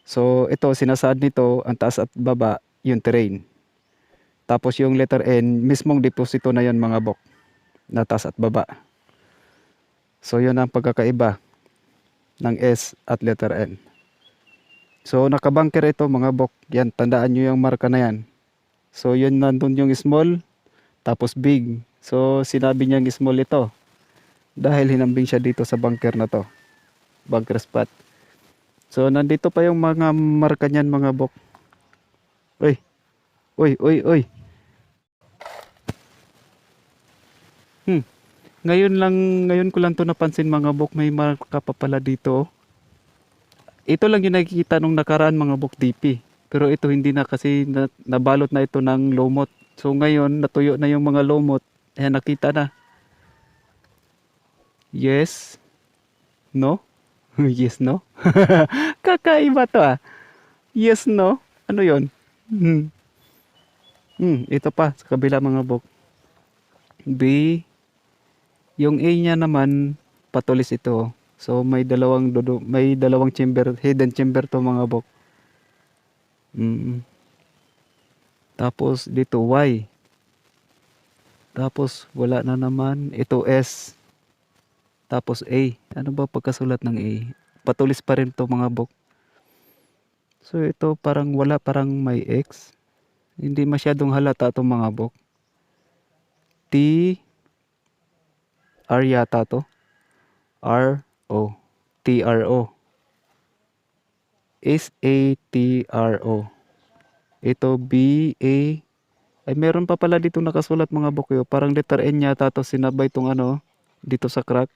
So ito, sinasaad nito, ang taas at baba, yung terrain. Tapos yung letter N, mismong deposito na yan mga bok, na taas at baba. So yun ang pagkakaiba ng S at letter N. So nakabunker ito mga bok, yan, tandaan nyo yung marka na yan. So yun, nandun yung small, tapos big. So sinabi niyang small ito, dahil hinambing siya dito sa bunker na to, bunker spot. So nandito pa yung mga marka niyan mga bok. Uy, uy. Ngayon ko lang to napansin mga bok, may marka pa pala dito. Ito lang yung nakikita nung nakaraan mga bok DP. Pero ito hindi na kasi nabalot na ito ng lumot. So ngayon natuyo na yung mga lumot. Ayan, nakita na. Yes. No? Yes, no? Kakaiba to ah. Yes, no? Ano yon? Hmm. Ito pa sa kabila mga bok. B. Yung A niya naman patulis ito. So may dalawang chamber, hidden chamber to mga bok. Tapos dito Y. Tapos wala na naman. Ito S. Tapos A. Ano ba pagkasulat ng A? Patulis pa rin to mga bok. So ito parang wala, parang may X. Hindi masyadong halata itong mga bok. T. R yata to. R. O. T. R. O. S. A. T. R. O. Ito B. A. Ay meron pa pala dito nakasulat mga bok. Parang letter N yata to, sinabay itong ano dito sa crack.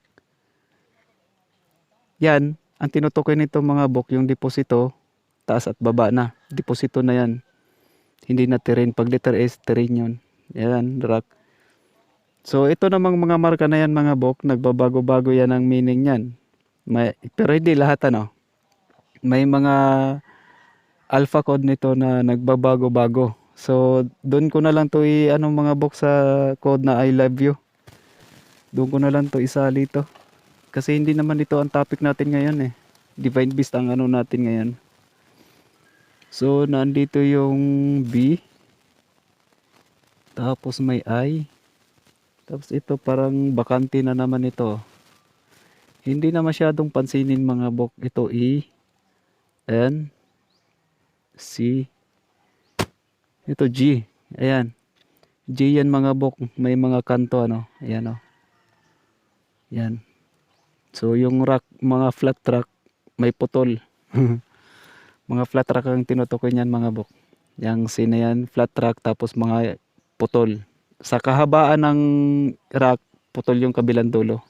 Yan, ang tinutukoy nito mga bok, yung deposito, taas at baba na. Deposito na yan. Hindi na terrain. Pag letter S, terrain yun. Yan, rock. So, ito namang mga marka na yan mga bok, nagbabago-bago yan ang meaning yan. Pero hindi lahat May mga alpha code nito na nagbabago-bago. So, doon ko na lang to ano mga bok sa code na I love you. Doon ko na lang to isali to. Kasi hindi naman ito ang topic natin ngayon eh. Divine Beast ang ano natin ngayon. So, nandito yung B. Tapos may I. Tapos ito parang bakante na naman ito. Hindi na masyadong pansinin mga bok. Ito E. N. C. Ito G. Ayan. G yan mga bok. May mga kanto ano. Ayan o. Yan. So yung rack, mga flat track, may putol. Mga flat track ang tinutukoy niyan mga bok. Yang C na yan, flat track tapos mga putol. Sa kahabaan ng rack, putol yung kabilang dulo.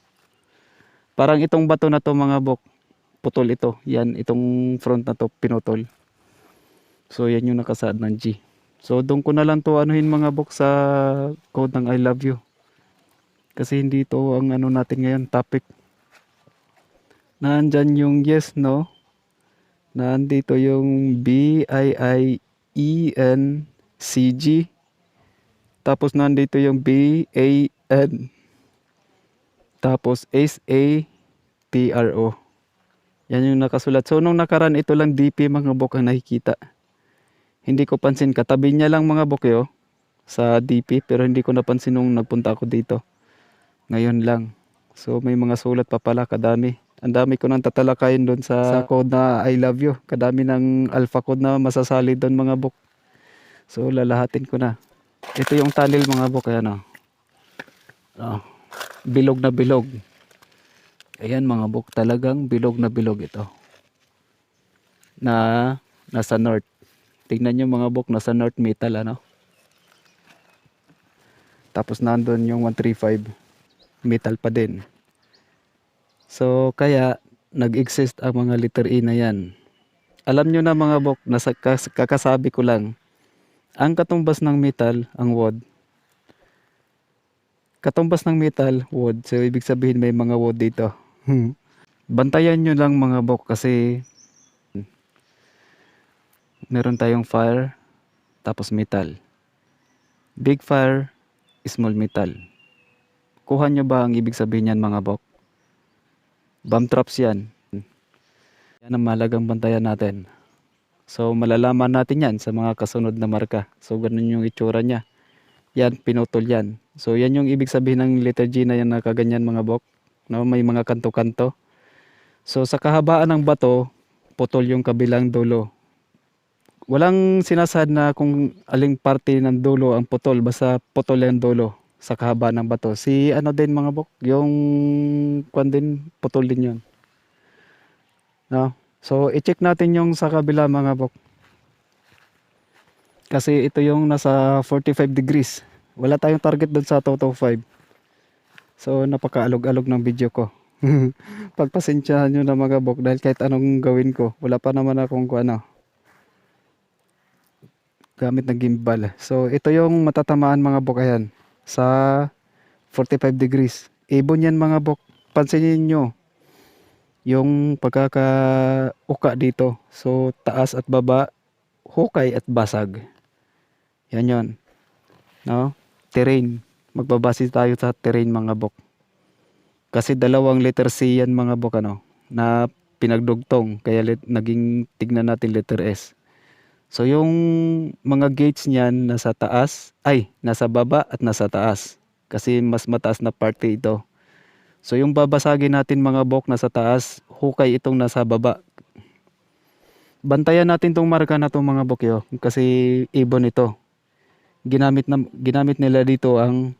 Parang itong bato na to mga bok, putol ito. Yan, itong front na to, pinutol. So yan yung nakasaad ng G. So doon ko na lang to anuhin mga bok sa code ng I love you. Kasi hindi to ang ano natin ngayon, topic. Nandyan yung yes, no? Nandito yung BIIENCG. Tapos nandito yung BAN. Tapos SATRO. Yan yung nakasulat. So nung nakaraan ito lang DP mga bok ang nakikita. Hindi ko pansin. Katabi niya lang mga bok yo sa DP. Pero hindi ko napansin nung nagpunta ako dito. Ngayon lang. So may mga sulat pa pala. Kadami. Ang dami ko nang tatalakayin doon sa code na I love you. Kadami ng alpha code na masasali doon mga bok. So lalahatin ko na. Ito yung tunnel mga bok. Ayan o. Bilog na bilog. Ayan mga bok. Talagang bilog na bilog ito. Na nasa north. Tingnan nyo mga bok. Nasa north metal ano. Tapos nandun yung 135. Metal pa din. So, kaya, nag-exist ang mga letter E na yan. Alam nyo na mga bok, kakasabi ko lang, ang katumbas ng metal, ang wood, katumbas ng metal, wood, so ibig sabihin may mga wood dito. Bantayan nyo lang mga bok kasi meron tayong fire, tapos metal. Big fire, small metal. Kuha nyo ba ang ibig sabihin yan mga bok? Bomb traps yan. Yan ang mahalagang bantayan natin. So malalaman natin yan sa mga kasunod na marka. So ganun yung itsura niya. Yan, pinutol yan. So yan yung ibig sabihin ng letter G na yan na kaganyan mga bok. No? May mga kanto-kanto. So sa kahabaan ng bato, putol yung kabilang dulo. Walang sinasad na kung aling parte ng dulo ang putol. Basta putol yung dulo sa kahabaan ng bato. Si ano din mga bok, yung kwan din, putol din yun. No? So i-check natin yung sa kabila mga bok. Kasi ito yung nasa 45 degrees. Wala tayong target doon sa 225. So napakaalog-alog ng video ko. Pagpasensyahan nyo na mga bok dahil kahit anong gawin ko, wala pa naman akong ano, gamit na gimbal. So ito yung matatamaan mga bok ayan. Sa 45 degrees. Ibon yan mga bok. Pansinin nyo yung pagkakauka dito. So taas at baba, hukay at basag. Yan yon. No? Terrain. Magbabase tayo sa terrain mga bok. Kasi dalawang letter C yan mga bok ano, na pinagdugtong. Kaya naging tignan natin letter S. So yung mga gates niyan nasa taas, nasa baba at nasa taas. Kasi mas mataas na parte ito. So yung babasagin natin mga bok nasa taas, hukay itong nasa baba. Bantayan natin tong marka na to mga bok yo, kasi ibon ito. Ginamit nila dito ang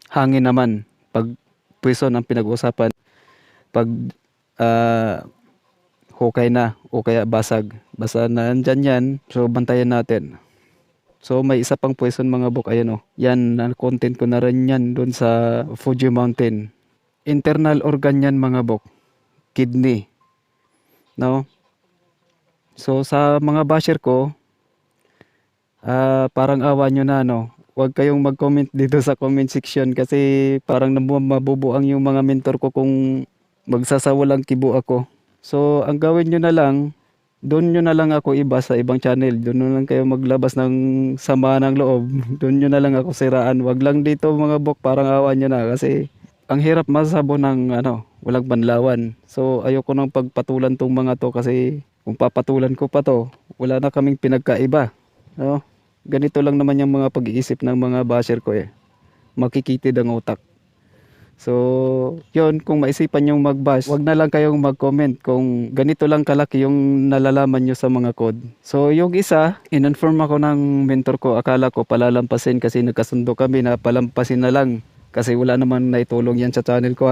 hangin naman. Pag puwison ang pinag-usapan, pag hukay na o kaya basag. Basta nandyan yan, so bantayan natin. So may isa pang puwison mga bok, ayan o. Yan, na-content ko na rin yan doon sa Fuji Mountain. Internal organ yan mga bok. Kidney. No? So sa mga basher ko, parang awa nyo na no. Huwag kayong mag-comment dito sa comment section kasi parang mabubuang yung mga mentor ko kung magsasawalang kibo ako. So ang gawin nyo na lang, Doon nyo na lang ako iba sa ibang channel. Doon na lang kayo maglabas ng sama ng loob. Doon nyo na lang ako siraan. Wag lang dito mga bok, parang awan nyo na kasi ang hirap masabo ng walang banlawan. So ayoko nang pagpatulan tong mga to kasi kung papatulan ko pa to, wala na kaming pinagkaiba. No? Ganito lang naman yung mga pag-iisip ng mga basher ko eh. Makikitid ang utak. So, yun, kung maisipan yung mag-bash, wag na lang kayong mag-comment kung ganito lang kalaki yung nalalaman nyo sa mga code. So, yung isa, in-inform ako ng mentor ko, akala ko palalampasin kasi nagkasundo kami na palampasin na lang. Kasi wala namang naitulong yan sa channel ko,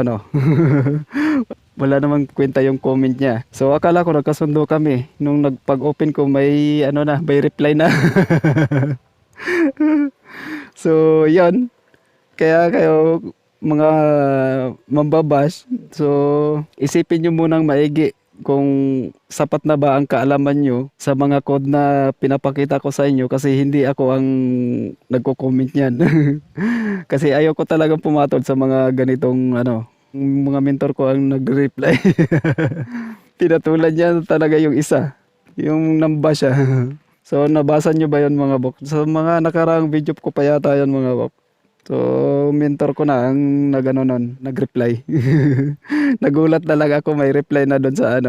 Wala namang kwenta yung comment niya. So, akala ko nagkasundo kami. Nung nagpag-open ko, may, may reply na. So, yun. Kaya kayo mga mambabash, so isipin nyo munang maigi kung sapat na ba ang kaalaman nyo sa mga code na pinapakita ko sa inyo kasi hindi ako ang nagko-comment niyan. Kasi ayoko talagang pumatol sa mga ganitong mga mentor ko ang nagre-reply. Pinatulan niya talaga yung isa, yung namba siya. So nabasa nyo ba yun mga bok? Sa mga nakaraang video ko pa yata yun mga bok. So, mentor ko na ang nag-reply. Nagulat talaga ako may reply na doon sa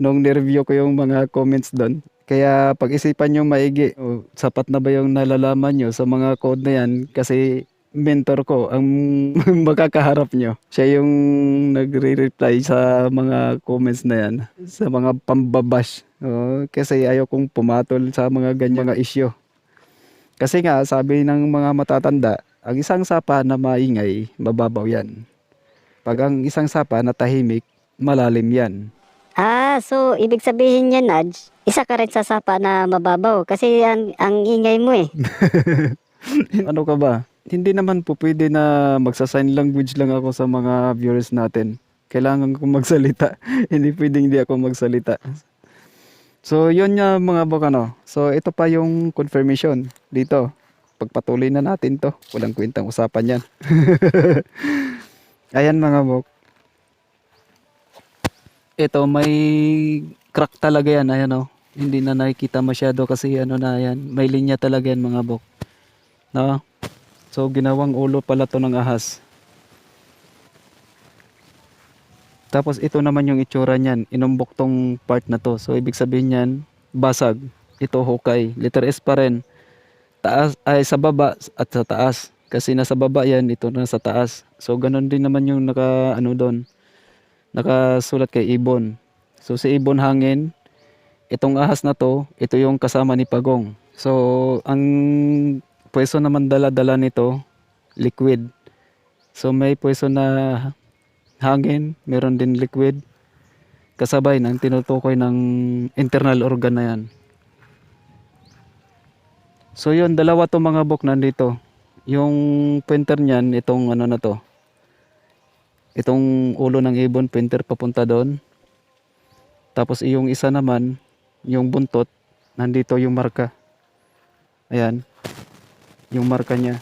nung nireview ko yung mga comments doon. Kaya pag-isipan nyo maigi, sapat na ba yung nalalaman nyo sa mga code na yan kasi mentor ko ang makakaharap nyo. Siya yung nagre-reply sa mga comments na yan, sa mga pambabash. Kasi ayaw kong pumatol sa mga ganyan mga issue. Kasi nga, sabi ng mga matatanda, ang isang sapa na maingay, mababaw yan. Pag ang isang sapa na tahimik, malalim yan. So ibig sabihin niya, Nudge, isa ka rin sa sapa na mababaw kasi ang ingay mo eh. Ano ka ba? Hindi naman po pwede na magsa-sign language lang ako sa mga viewers natin. Kailangan ko magsalita. Hindi pwedeng hindi ako magsalita. So, yun nga mga bok, So, ito pa yung confirmation dito. Pagpatuloy na natin to. Walang kwentang usapan yan. Ayan mga bok. Ito may crack talaga yan. Ayan Hindi na nakikita masyado kasi na yan. May linya talaga yan mga bok. No? So, ginawang ulo pala to ng ahas. Tapos ito naman yung itsura niyan. Inumbok tong part na to. So, ibig sabihin niyan, basag. Ito hukay. Letter S pa rin. Taas ay sa baba at sa taas kasi nasa baba yan, ito na sa taas. So ganun din naman yung doon, nakasulat kay Ibon. So si Ibon hangin, itong ahas na to, ito yung kasama ni Pagong. So ang pwesto naman dala-dala nito, liquid. So may pwesto na hangin, meron din liquid, kasabay ng tinutukoy ng internal organ na yan. So yun, dalawa to mga bok nandito. Yung pointer niyan, itong na to. Itong ulo ng ibon, pointer papunta doon. Tapos yung isa naman, yung buntot, nandito yung marka. Ayan. Yung marka niya.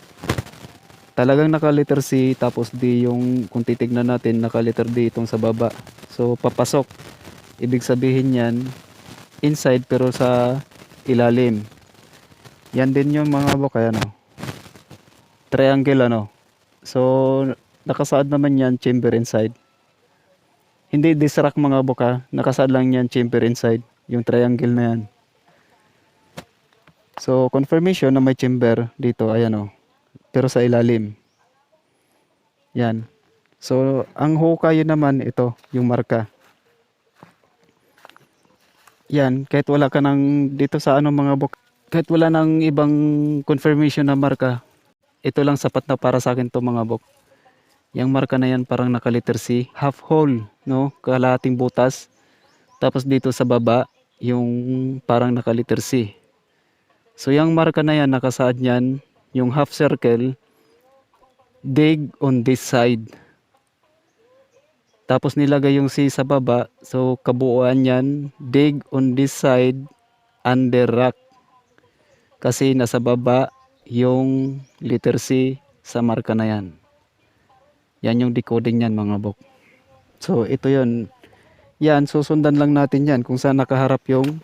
Talagang naka-letter C, tapos D yung, kung titignan natin, naka-letter D itong sa baba. So papasok. Ibig sabihin yan, inside pero sa ilalim. Yan din yung mga bok, triangle So nakasaad naman yan chamber inside. Hindi disrack mga bok nakasaad lang yan chamber inside, yung triangle na yan. So confirmation na may chamber dito, pero sa ilalim. Yan. So ang hukay naman ito, yung marka. Yan, kahit wala ka nang dito sa mga bok, kahit wala nang ibang confirmation na marka, ito lang sapat na para sa akin to mga bok. Yung marka na yan parang naka-letter C, half hole, kalahating butas. Tapos dito sa baba, yung parang naka-letter C. So yung marka na yan, nakasaad yan, yung half circle, dig on this side. Tapos nilagay yung C sa baba, so kabuuan yan, dig on this side, under rock. Kasi nasa baba yung letter C sa marka na yan. Yan yung decoding yan mga bok. So ito yun. Yan, susundan lang natin yan kung saan nakaharap yung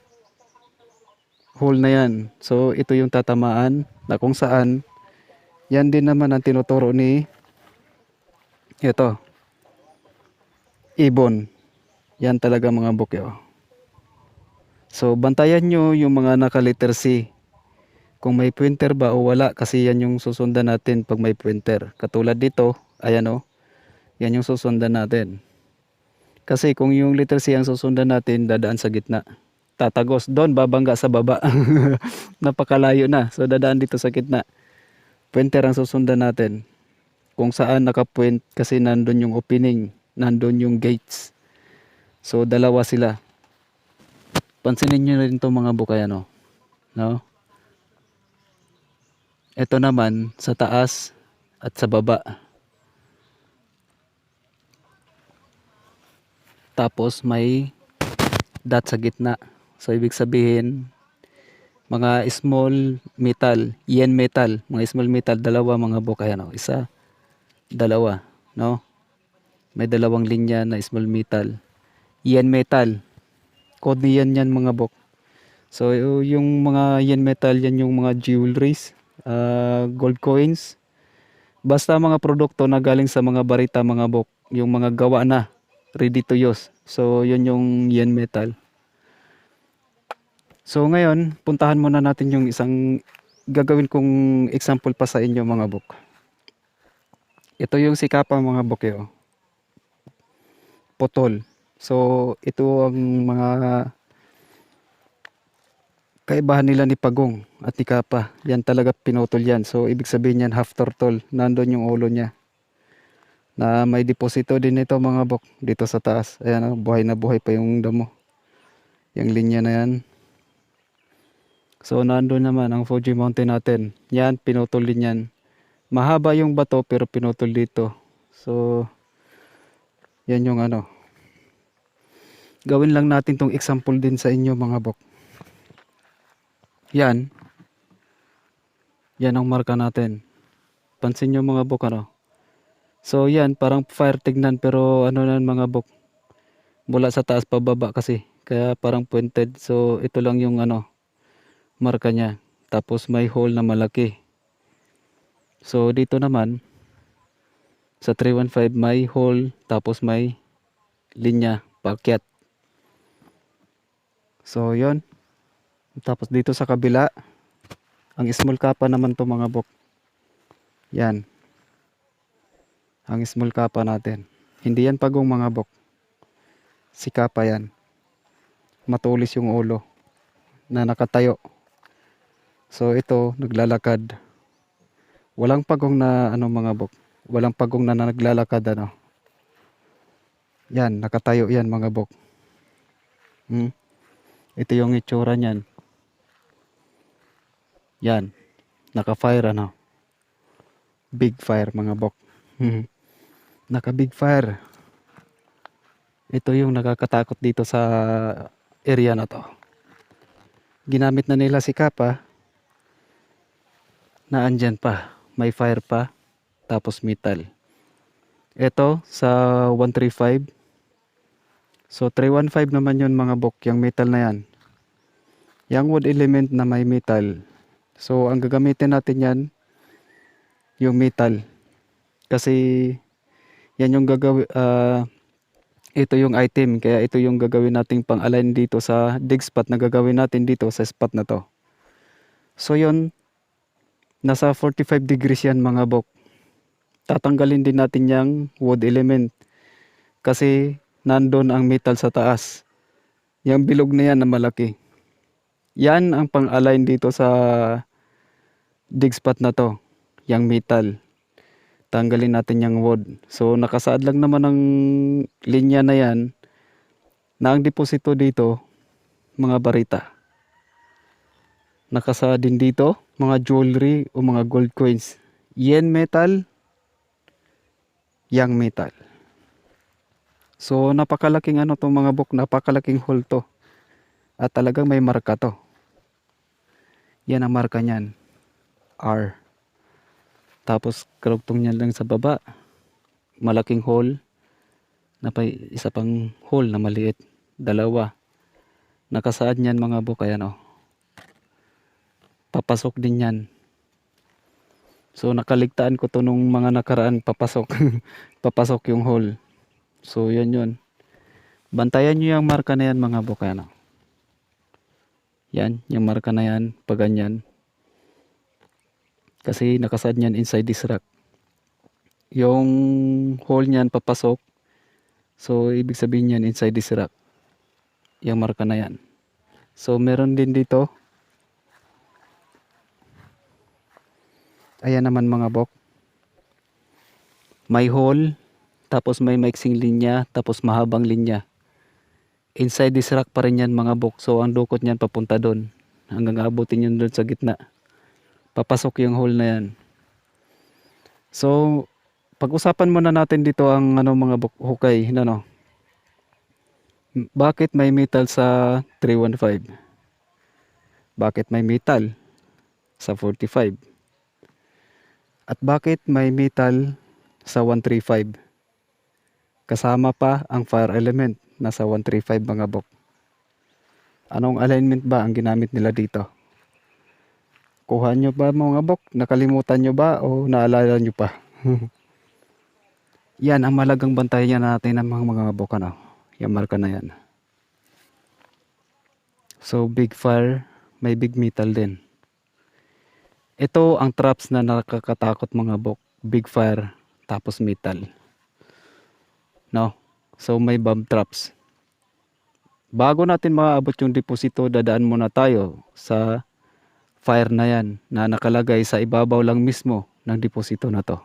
hole na yan. So ito yung tatamaan na kung saan yan din naman ang tinuturo ni ito, ibon. Yan talaga mga bukyo. So bantayan nyo yung mga naka letter C. Kung may pointer ba o wala, kasi yan yung susundan natin pag may pointer. Katulad dito, ayan o, yan yung susundan natin. Kasi kung yung letter C ang susundan natin, dadaan sa gitna. Tatagos doon, babangga sa baba. Napakalayo na. So dadaan dito sa gitna. Pointer ang susundan natin. Kung saan nakapoint kasi nandun yung opening, nandun yung gates. So dalawa sila. Pansinin nyo rin itong mga bukay ano. No? Ito naman sa taas at sa baba. Tapos may dot sa gitna. So ibig sabihin mga small metal, yen metal, mga small metal, dalawa mga bukay ano. Isa, dalawa, no? May dalawang linya na small metal. Yen metal. Code ni yan mga bok. So yung mga yen metal yan yung mga jewelries, gold coins. Basta mga produkto na galing sa mga barita mga bok, yung mga gawa na ready to use. So yun yung yen metal. So ngayon, puntahan muna natin yung isang gagawin kong example pa sa inyo mga bok. Ito yung sikapa mga bok eh, oh. Putol. So ito ang mga kaibahan nila ni Pagong at ni Kapa. Yan talaga pinutol yan. So ibig sabihin yan half turtle. Nandun yung ulo niya. Na may deposito din ito mga bok dito sa taas. Ayan, oh, buhay na buhay pa yung damo. Yung linya na yan. So nandun naman ang Fuji Mountain natin. Yan, pinutol din yan. Mahaba yung bato pero pinutol dito. So yan yung ano. Gawin lang natin tong example din sa inyo mga bok. Yan. Yan ang marka natin. Pansin nyo mga bok ano. So yan, parang fire tignan pero ano na mga bok. Mula sa taas pababa kasi. Kaya parang pointed. So ito lang yung ano, marka niya. Tapos may hole na malaki. So dito naman, sa 315 may hole. Tapos may linya, paakyat. So yon. Tapos dito sa kabila, ang small kappa naman to mga bok. Yan. Ang small kappa natin. Hindi yan Pagong mga bok. Si kappa yan. Matulis yung ulo na nakatayo. So ito naglalakad. Walang Pagong na ano mga bok. Walang Pagong na naglalakad ano. Yan, nakatayo yan mga bok. Ito yung itsura niyan. Yan, naka-fire ano. Big fire mga bok. Naka big fire. Ito yung nakakatakot dito sa area na to. Ginamit na nila si Kappa na andyan pa. May fire pa. Tapos metal. Ito sa 135. So 315 naman yun mga bok. Yung metal na yan. Yung wood element na may metal. So ang gagamitin natin yan, yung metal. Kasi yan yung gagawin, ito yung item. Kaya ito yung gagawin nating pang-align dito sa dig spot na gagawin natin dito sa spot na to. So yun, nasa 45 degrees yan mga bok. Tatanggalin din natin yung wood element. Kasi nandun ang metal sa taas. Yung bilog na yan na malaki. Yan ang pang-align dito sa dig spot na to. Yung metal. Tanggalin natin yung wood. So nakasaad lang naman ang linya na yan na ang deposito dito mga barita. Nakasaad din dito mga jewelry o mga gold coins. Yen metal, yang metal. So napakalaking ano to mga bok, napakalaking hole to. At talagang may marka to. Yan ang marka niyan. R. Tapos karugtong niyan lang sa baba. Malaking hole. Isa pang hole na maliit. Dalawa. Nakasaad niyan mga bok. Ayan o. papasok din yan. So nakaligtaan ko to nung mga nakaraan papasok. Papasok yung hole. So yan yun. Bantayan nyo yung marka na yan mga bukano. Yan, yung marka na yan, pag ganyan. Kasi nakasad yan inside this rack. Yung hole niyan papasok. So ibig sabihin yan inside this rack. Yung marka na yan. So meron din dito. Ayan naman mga bok. May hole, tapos may maiksing linya, tapos mahabang linya. Inside this rack pa rin yan mga bok. So ang dukot niyan papunta doon. Hanggang abutin yun doon sa gitna. Papasok yung hole na yan. So pag-usapan muna natin dito ang mga bok, hukay. Ano? Bakit may metal sa 315? Bakit may metal sa 45? At bakit may metal sa 135? Kasama pa ang fire element nasa 135 mga bok. Anong alignment ba ang ginamit nila dito? Kuha nyo ba mga bok? Nakalimutan nyo ba o naalala nyo pa? Yan ang malagang bantayan natin ng mga bok. Ano? Yung marka na yan. So big fire, may big metal din. Ito ang traps na nakakatakot mga bok. Big fire, tapos metal. No? So may bomb traps. Bago natin maabot yung deposito, dadaan muna tayo sa fire na yan na nakalagay sa ibabaw lang mismo ng deposito na to.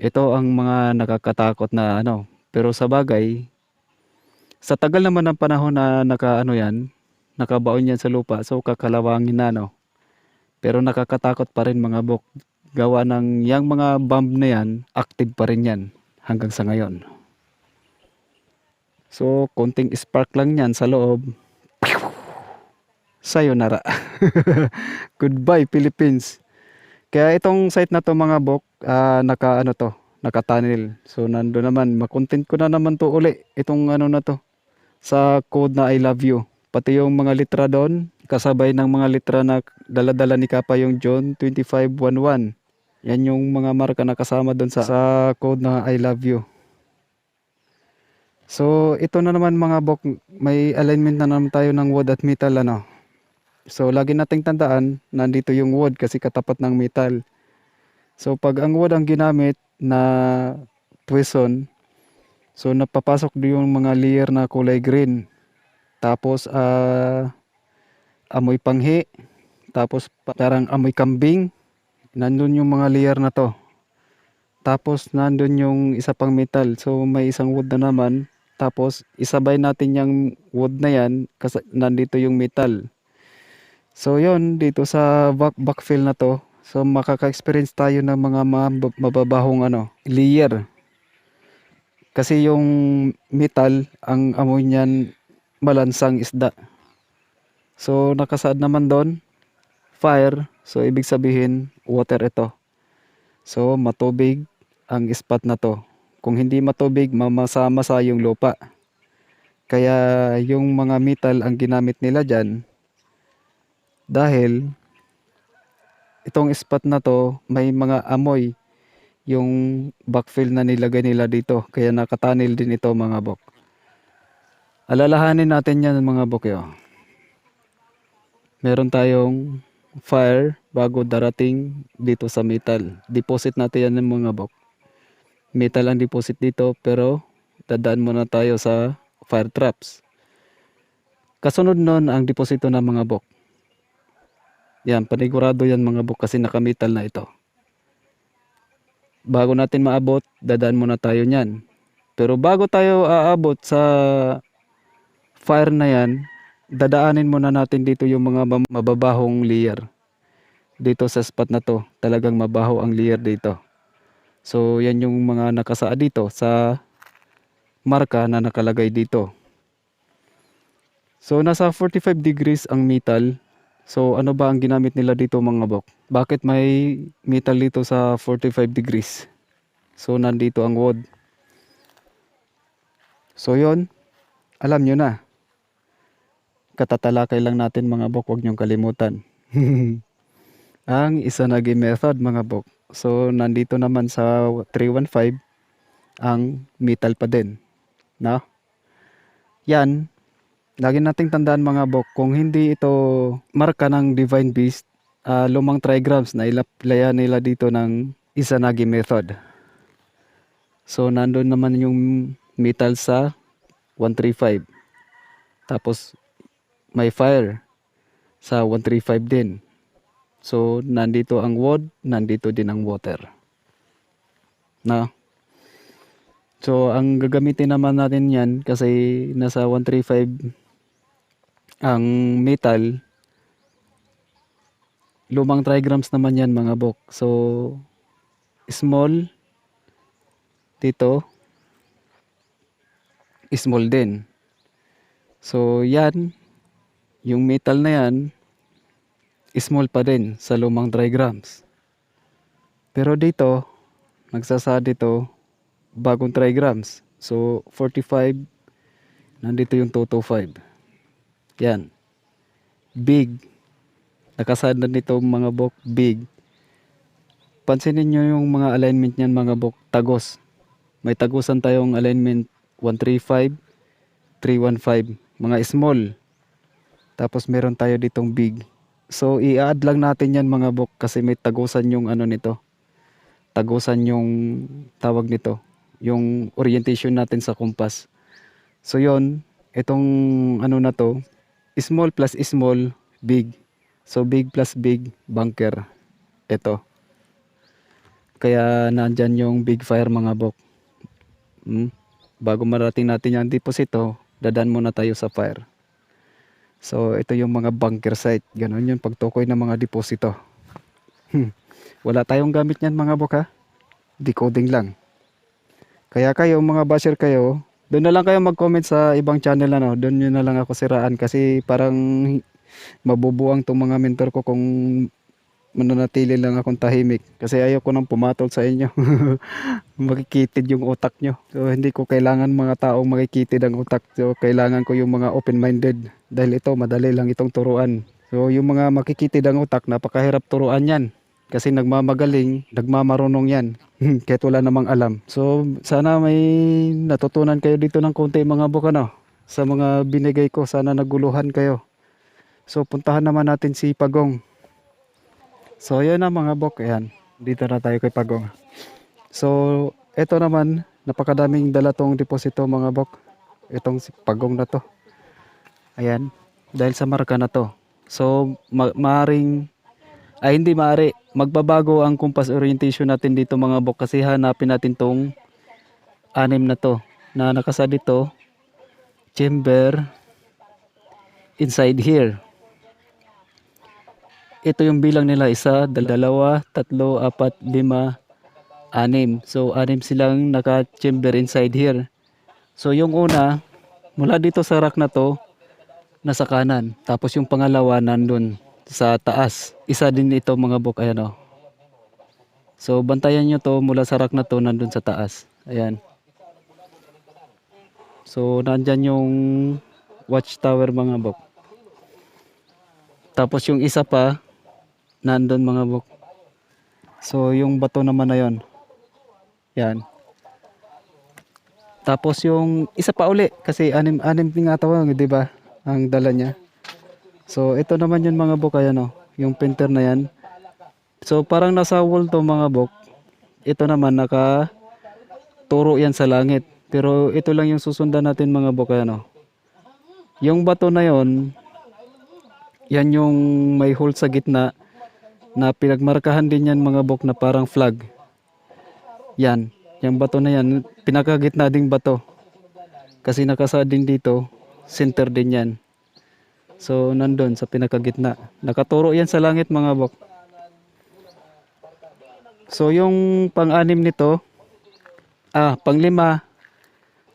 Ito ang mga nakakatakot na Pero sa bagay, sa tagal naman ng panahon na nakabaon yan sa lupa, so kakalawangin na Pero nakakatakot pa rin mga bok. Gawa ng yang mga bomb na yan, active pa rin yan hanggang sa ngayon. So, konting spark lang yan sa loob. Sayonara. Goodbye Philippines. Kaya itong site na to mga bok, naka-tunnel. So, nando naman, makontent ko na naman to uli. Itong na to, sa code na I love you. Pati yung mga litra doon, kasabay ng mga litra na dala-dala ni Kapa yung John 25:11. Yan yung mga marka na kasama doon sa code na I love you. So ito na naman mga bok, may alignment na naman tayo ng wood at metal So lagi nating tandaan, nandito yung wood kasi katapat ng metal. So pag ang wood ang ginamit na twiston, so napapasok din yung mga layer na kulay green. Tapos amoy panghi, tapos parang amoy kambing. Nandun yung mga layer na to. Tapos nandun yung isa pang metal. So may isang wood na naman. Tapos isabay natin yung wood na yan kasi nandito yung metal. So yon dito sa backfill na to. So makaka-experience tayo ng mga mababahong layer. Kasi yung metal, ang amoy niyan malansang isda. So nakasaad naman doon fire. So ibig sabihin water ito. So matubig ang spot na to. Kung hindi matubig, mamasa-masa yung lupa. Kaya yung mga metal ang ginamit nila dyan dahil itong spot na to may mga amoy yung backfill na nilagay nila dito. Kaya nakatunnel din ito mga bok. Alalahanin natin yan mga bok. Meron tayong fire bago darating dito sa metal. Deposit natin yan ng mga bok. Metal ang deposit dito pero dadaan muna tayo sa fire traps. Kasunod nun ang deposito ng mga bok. Yan, panigurado yan mga bok kasi naka-metal na ito. Bago natin maabot, dadaan muna tayo niyan. Pero bago tayo aabot sa fire na yan, dadaanin muna natin dito yung mga mababahong layer. Dito sa spot na to, talagang mabaho ang layer dito. So yan yung mga nakasaad dito sa marka na nakalagay dito. So nasa 45 degrees ang metal. So ano ba ang ginamit nila dito mga bok? Bakit may metal dito sa 45 degrees? So nandito ang wood. So yon, alam nyo na. Katatalakay lang natin mga bok, huwag nyong kalimutan. Ang Izanagi method mga bok. So nandito naman sa 315 ang metal pa din. No? Yan, lagi nating tandaan mga bok, kung hindi ito marka ng Divine Beast, lumang trigrams na ilaplaya nila dito ng Izanagi method. So nandun naman yung metal sa 135. Tapos may fire sa 135 din. So nandito ang wood, nandito din ang water. Na? So ang gagamitin naman natin yan kasi nasa 135 ang metal, lumang trigrams naman yan mga bok. So small dito, small din. So yan, yung metal na yan, small pa din sa lumang trigrams. Pero dito, nagsasa dito, bagong trigrams. So 45, nandito yung 225. Yan. Big. Nakasad na nito mga bok, big. Pansinin nyo yung mga alignment niyan mga bok, tagos. May tagusan tayong alignment 135, 315, mga small. Tapos meron tayo ditong big. So i-add lang natin yan mga bok kasi may tagusan yung ano nito. Tagusan yung tawag nito. Yung orientation natin sa compass. So yon, itong ano na to, small plus small, big. So big plus big, bunker. Ito. Kaya nandyan yung big fire mga bok. Bago marating natin yung deposito, dadaan muna tayo sa fire. So ito yung mga bunker site. Ganon yung pagtukoy ng mga deposito. Wala tayong gamit niyan mga bok ha. Decoding lang. Kaya kayo mga basher kayo, doon na lang kayo mag-comment sa ibang channel ano. Doon nyo na lang ako siraan kasi parang mabubuang tong mga mentor ko kung mananatili lang akong tahimik. Kasi ayoko nang pumatol sa inyo. Makikitid yung utak nyo. So hindi ko kailangan mga taong makikitid ang utak. So kailangan ko yung mga open-minded. Dahil ito madali lang itong turuan. So yung mga makikitid ang utak, napakahirap turuan yan. Kasi nagmamagaling, nagmamarunong yan. Kahit wala namang alam. So sana may natutunan kayo dito ng konti mga bukano. Sa mga binigay ko, sana naguluhan kayo. So puntahan naman natin si Pagong. So yun na mga bok, ayan. Dito na tayo kay Pagong. So eto naman, napakadaming dala tong deposito mga bok. Itong si Pagong na to. Ayan, dahil sa marka na to. So maaring, ay hindi maari, magbabago ang compass orientation natin dito mga bok kasi hanapin natin tong anim na to na nakasa dito, chamber inside here. Ito yung bilang nila, isa, dalawa, tatlo, apat, lima, anim. So anim silang naka-chamber inside here. So yung una, mula dito sa rack na to, nasa kanan. Tapos yung pangalawa nandun sa taas. Isa din ito mga bok, ayan o. So bantayan nyo to, mula sa rack na to, nandun sa taas. Ayan. So nandyan yung watchtower mga bok. Tapos yung isa pa, nandun mga bok. So yung bato naman na yon. Yan. Tapos yung isa pa uli kasi anim din nga tawag, 'di ba? Ang dala niya. So ito naman yung mga bok, ayan oh, yung painter na yan. So parang nasa wall to mga bok. Ito naman naka turo yan sa langit. Pero ito lang yung susundan natin mga bok, ayan oh. Yung bato na yon, yan yung may hole sa gitna na pinagmarkahan din yan mga bok na parang flag. Yan, yung bato na yan, pinakagitna ding bato. Kasi nakasa din dito, center din yan. So nandun sa pinakagitna. Nakaturo yan sa langit mga bok. So yung pang-anim nito, pang-lima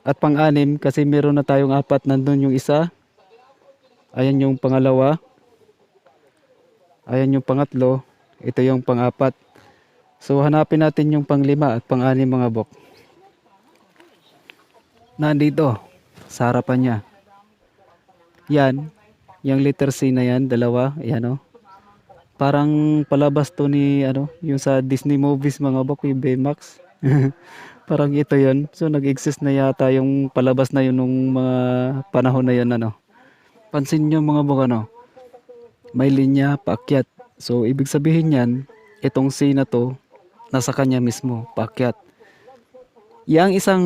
at pang-anim kasi meron na tayong apat, nandun yung isa. Ayan yung pangalawa. Ayan yung pangatlo. Ito yung pang-apat. So hanapin natin yung pang-lima at pang-anim mga bok. Nandito sa harapan niya. Yan, yung letter C na yan, dalawa, ayan oh. Parang palabas to ni ano, yung sa Disney movies mga bok, yung Baymax. Parang ito yon. So nag-exist na yata yung palabas na yun nung mga panahon na yun ano. Pansin nyo mga bok ano, may linya paakyat. So ibig sabihin yan, itong C na to, nasa kanya mismo, paakyat. Yang isang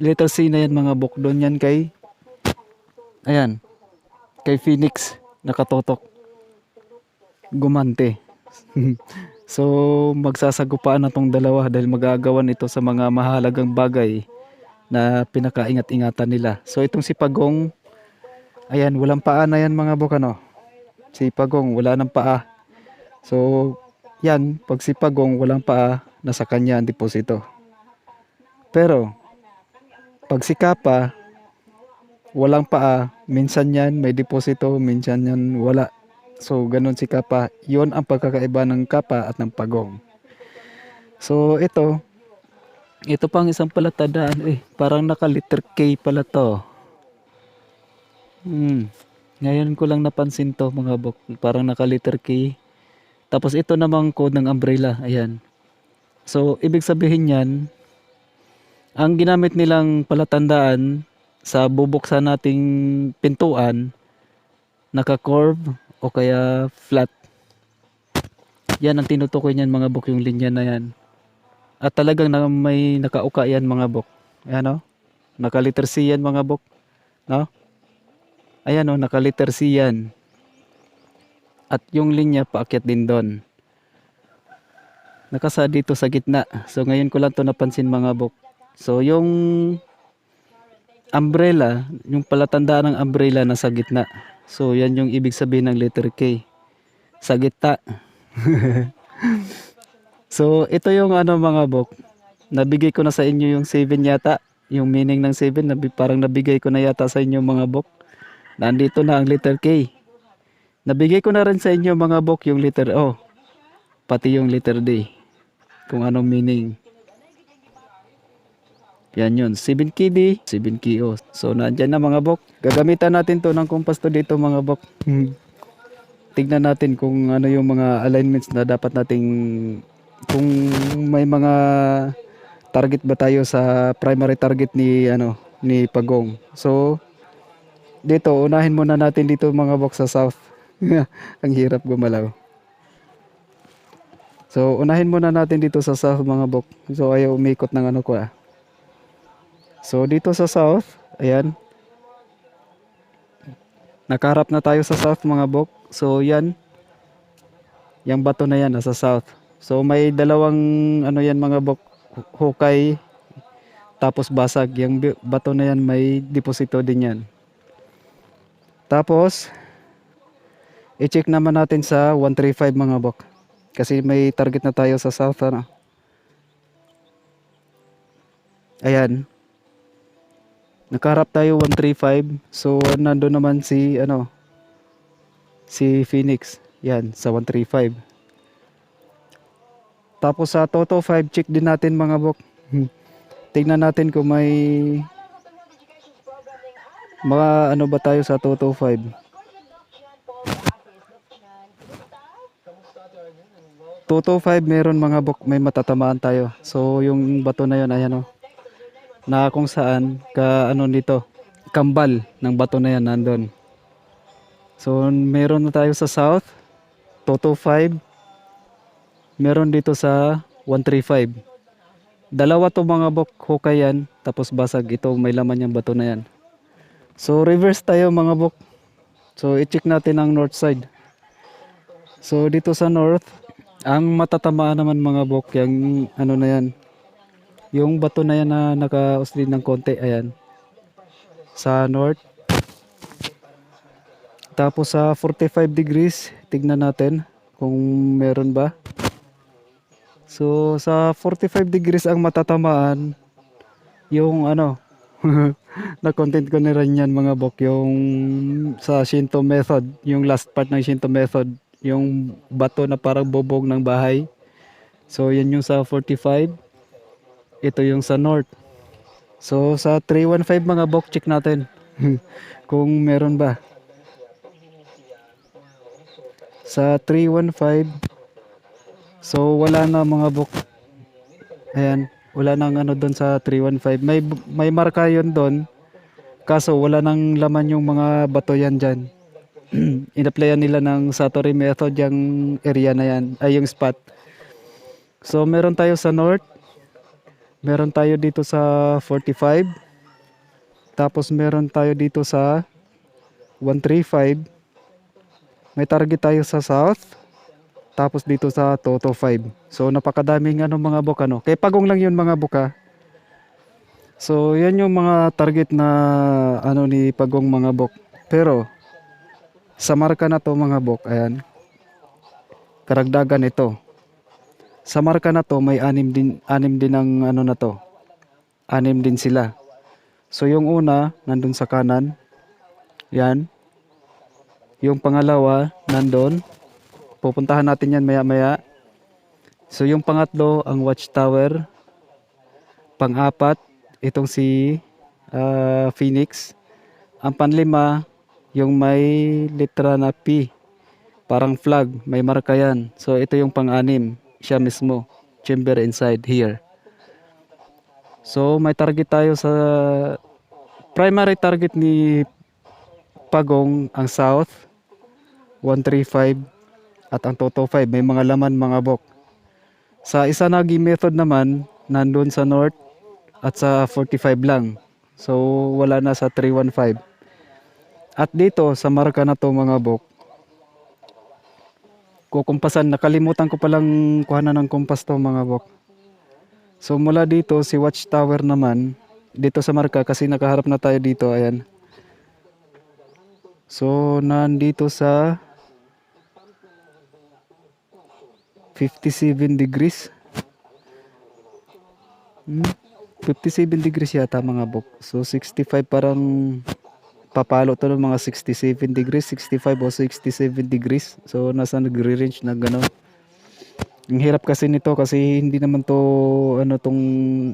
letter C na yan mga bok, doon yan kay, ayan, kay Phoenix, nakatotok, gumante. So, magsasagupaan na tong dalawa dahil magagawan ito sa mga mahalagang bagay na pinakaingat-ingatan nila. So, itong si Pagong, ayan, walang paa na yan mga bukano. Si Pagong, wala ng paa. So, yan, pag si Pagong walang paa, nasa kanya ang deposito. Pero, pag si Kapa, walang paa, minsan yan may deposito, minsan yan wala. So, ganun si Kapa. Yun ang pagkakaiba ng Kapa at ng Pagong. So, ito pang isang palatandaan. Parang naka-letter K pala to. Ngayon ko lang napansin to mga bok. Parang naka-letter K. Tapos ito namang code ng umbrella. Ayan. So, ibig sabihin yan, ang ginamit nilang palatandaan sa bubuksan nating pintuan, naka-curve o kaya flat. Yan ang tinutukoy niyan mga bok, yung linya na yan. At talagang may nakauka yan mga bok. Ayan o. Naka-letter C yan mga bok. No? Ayan o, naka-letter C yan. At yung linya paakyat din doon. Nakasa dito sa gitna. So ngayon ko lang to napansin mga bok. So yung umbrella, yung palatandaan ng umbrella nasa gitna. So yan yung ibig sabihin ng letter K. Sa gitna. So ito yung ano mga bok. Nabigay ko na sa inyo yung 7 yata. Yung meaning ng 7, parang nabigay ko na yata sa inyo mga bok. Nandito na ang letter K. Nabigay ko na rin sa inyo mga bok yung letter O. Pati yung letter D. Kung anong meaning. Yan yun. 7KD, 7KO. So nandyan na mga bok. Gagamitan natin to ng compass to dito mga bok. Tignan natin kung ano yung mga alignments na dapat nating, kung may mga target ba tayo sa primary target ni ni Pagong. So dito unahin muna natin dito mga bok sa south. Ang hirap gumalaw. So unahin muna natin dito sa south mga bok. So ayaw umikot ng ano ko. So dito sa south, ayan. Nakaharap na tayo sa south mga bok. So yan. Yang bato na yan nasa south. So may dalawang ano yan mga bok, hukay tapos basag. Yung bato na yan may deposito din yan. Tapos i-check naman natin sa 135 mga bok. Kasi may target na tayo sa south ano. Ayan. Nakaharap tayo 135. So nandoon naman si si Phoenix. Yan sa 135. Tapos sa Toto 5 check din natin mga bok. Tingnan natin kung may mga ano ba tayo sa Toto 5. Toto 5 meron mga bok, may matatamaan tayo. So yung bato na yon ayan na kung saan nito kambal ng bato na yan nandun. So meron na tayo sa south Toto 5, meron dito sa 135. Dalawa to mga bok, hukay yan, tapos basag ito, may laman yung bato na yan. So reverse tayo mga bok. So i-check natin ang north side. So dito sa north, ang matatamaan naman mga bok yung na yan, yung bato na yan na naka-uslin ng konti, ayan. Sa north. Tapos sa 45 degrees, tignan natin kung meron ba. So sa 45 degrees ang matatamaan, yung na-content ko na rin yan mga bok, yung sa Shinto method, yung last part ng Shinto method, yung bato na parang bubog ng bahay. So yan yung sa 45. Ito yung sa north. So sa 315 mga bok, check natin kung meron ba. sa 315. So wala na mga bok. Ayan, wala nang ano doon sa 315. May marka 'yon doon. Kaso wala nang laman yung mga bato yan diyan. Inaplayan nila ng Satori method yung area na yan, ay yung spot. So meron tayo sa north, meron tayo dito sa 45, tapos meron tayo dito sa 135, may target tayo sa south, tapos dito sa Toto 5. So napakadaming ano mga bok ano. Kay pagong lang yun mga buka. So yan yung mga target na ano ni pagong mga bok. Pero sa marka na to mga bok, ayan, karagdagan ito. Sa marka na to may anim din ang ano na to. Anim din sila. So yung una nandun sa kanan. Yan. Yung pangalawa nandun. Pupuntahan natin yan maya-maya. So yung pangatlo ang watchtower. Pang-apat itong si Phoenix. Ang panlima yung may litra na P. Parang flag, may marka yan. So ito yung pang-anim, siya mismo, chamber inside here. So may target tayo sa primary target ni Pagong ang south 135 at ang Toto 5 may mga laman mga bok. Sa isa nagi method naman nandun sa north at sa 45 lang. So wala na sa 315. At dito sa marka na to mga bok, kukumpasan, nakalimutan ko palang kuhanan ng kumpas to mga bok. So mula dito si watchtower naman dito sa marka kasi nakaharap na tayo dito, ayan. So nandito sa 57 degrees. 57 degrees yata mga bok. So 65 parang papalo to ng mga 67 degrees, 65 o 67 degrees. So nasa nagre-range na gano'n. Ang hirap kasi nito kasi hindi naman to ano tong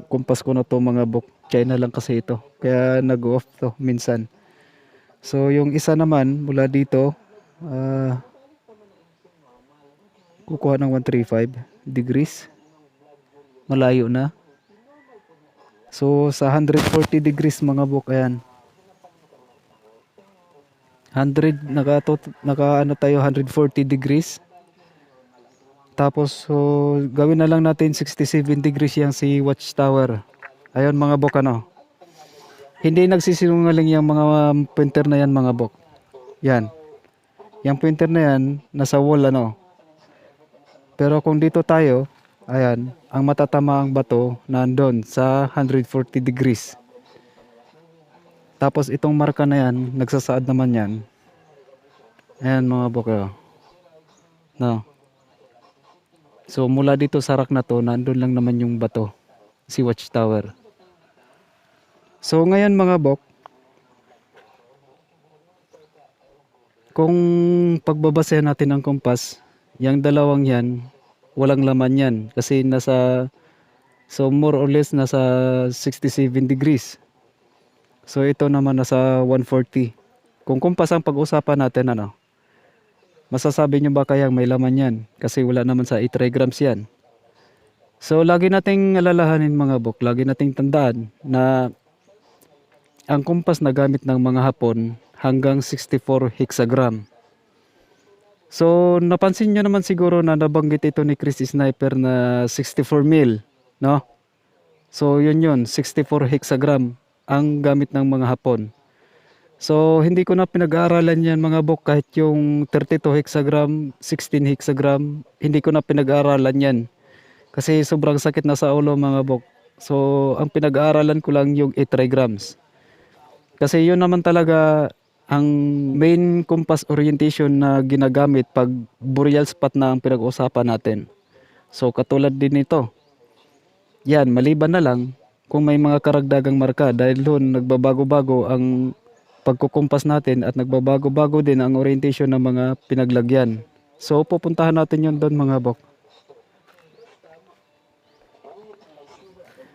kumpas ko na to mga bok. China lang kasi ito. Kaya nag-off to minsan. So yung isa naman mula dito kukuha ng 135 degrees. Malayo na. So sa 140 degrees mga bok, ayan. 100 naka ano tayo 140 degrees. Tapos so gawin na lang natin 67 degrees yang si watchtower. Ayun mga bok ano. Hindi nagsisinungaling yung mga pointer na yan mga bok. Yan. Yung pointer na yan nasa wall ano. Pero kung dito tayo, ayan, ang matatama ang bato nandun sa 140 degrees. Tapos itong marka na yan, nagsasaad naman yan. Ayan mga boko. No. So mula dito sa rack na to, nandun lang naman yung bato. Si watchtower. So ngayon mga bok, kung pagbabasehan natin ang kompas, yung dalawang yan, walang laman yan. Kasi nasa, so more or less nasa 67 degrees. So ito naman nasa 140. Kung kumpas ang pag-usapan natin ano, masasabi nyo ba kayang may laman yan? Kasi wala naman sa 8 trigrams yan. So lagi nating alalahanin mga bok, lagi nating tandaan na ang kumpas na gamit ng mga Hapon hanggang 64 hexagram. So napansin nyo naman siguro na nabanggit ito ni Chris Sniper na 64 mil, no? So yun 64 hexagram ang gamit ng mga Hapon. So hindi ko na pinag-aaralan yan mga bok, kahit yung 32 hexagram, 16 hexagram, hindi ko na pinag-aaralan yan. Kasi sobrang sakit na sa ulo mga bok. So ang pinag-aaralan ko lang yung 8 trigrams. Kasi yun naman talaga ang main compass orientation na ginagamit pag boreal spot na ang pinag-usapan natin. So katulad din nito. Yan, maliban na lang kung may mga karagdagang marka dahil doon nagbabago-bago ang pagkukumpas natin at nagbabago-bago din ang orientation ng mga pinaglagyan. So pupuntahan natin yun doon mga bok.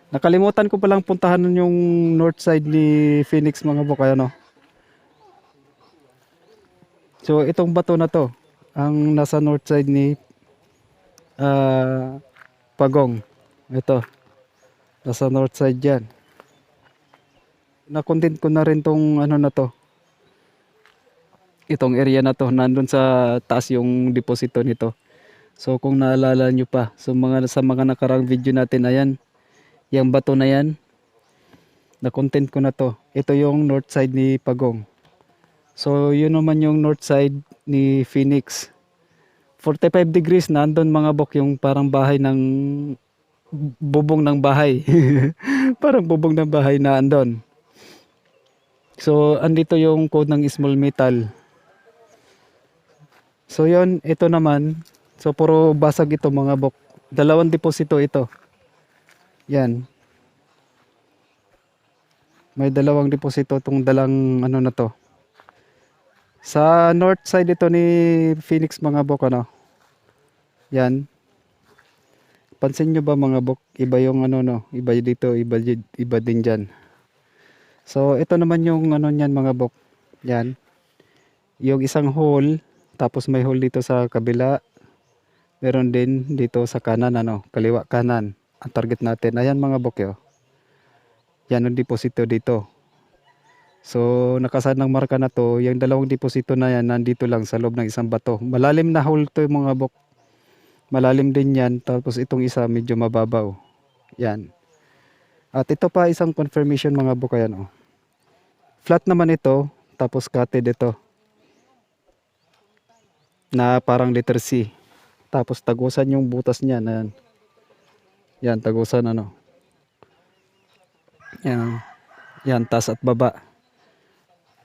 Nakalimutan ko palang puntahan yung north side ni Phoenix mga bok, ano. So itong bato na to, ang nasa north side ni Pagong. Ito, nasa north side yan. Na-content ko na rin tong ano na to. Itong area na to, nandun sa taas yung deposito nito. So kung naalala nyo pa, sa mga nakarang video natin, ayan, yung bato na yan, na-content ko na to. Ito yung north side ni Pagong. So yun naman yung north side ni Phoenix. 45 degrees nandun mga bok, yung parang bahay ng bubong ng bahay. Parang bubong ng bahay na andon. So andito yung code ng small metal. So yun, ito naman. So puro basag ito mga bok. Dalawang deposito ito. Yan. May dalawang deposito tong dalang ano na to. Sa north side ito ni Phoenix mga bok ano. Yan. Pansin nyo ba mga bok? Iba yung ano no. Iba dito, iba din dyan. So ito naman yung ano niyan mga bok. Yan. Yung isang hole. Tapos may hole dito sa kabila. Meron din dito sa kanan ano. Kaliwa kanan. Ang target natin. Ayan mga bok yo. Yan ang deposito dito. So nakasan ng marka na to. Yung dalawang deposito na yan nandito lang sa loob ng isang bato. Malalim na hole to yung mga bok. Malalim din yan. Tapos itong isa medyo mababaw. Yan. At ito pa isang confirmation mga bok. Ayan oh. Flat naman ito. Tapos cutted ito. Na parang letter C. Tapos tagusan yung butas niya. Ayan. Yan, tagusan ano. Yan. Yan, taas at baba.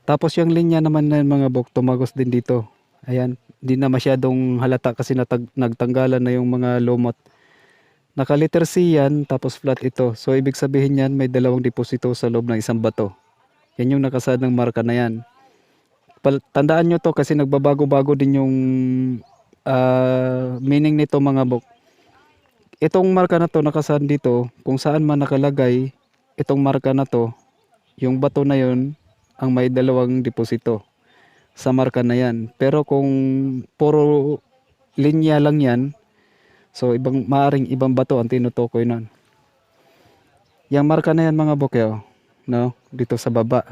Tapos yung linya naman na mga bok, tumagos din dito. Ayan, hindi na masyadong halata kasi nagtanggalan na yung mga lumot. Naka-letter C yan, tapos flat ito. So ibig sabihin yan, may dalawang deposito sa loob ng isang bato. Yan yung nakasad ng marka na yan. Tandaan nyo to kasi nagbabago-bago din yung meaning nito mga bok. Itong marka na to nakasad dito, kung saan man nakalagay, itong marka na to, yung bato na yon ang may dalawang deposito sa marka na yan. Pero kung puro linya lang yan, so maaring ibang bato ang tinutukoy nun. Yung marka na yan mga bokyo, no? Dito sa baba.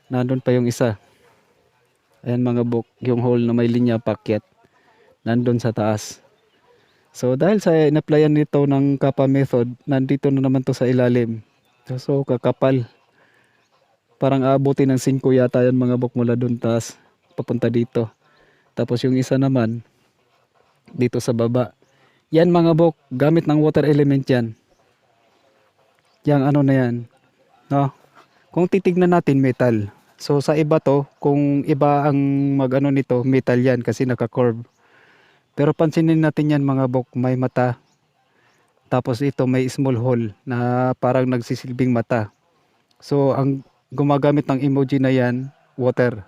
Nandun pa yung isa. Ayan mga bok, yung hole na may linya packet. Nandun sa taas. So dahil sa in-applyan nito ng kappa method, nandito na naman to sa ilalim. So kakapal. Parang aabutin ng 5 yata yan mga bok mula doon taas papunta dito. Tapos yung isa naman dito sa baba. Yan mga bok, gamit ng water element yan. Yang ano na yan. No? Kung titignan natin metal. So sa iba to, kung iba ang mag-ano nito, metal yan kasi naka-curve. Pero pansinin natin yan mga bok, may mata. Tapos ito may small hole na parang nagsisilbing mata. So ang gumagamit ng emoji na yan, water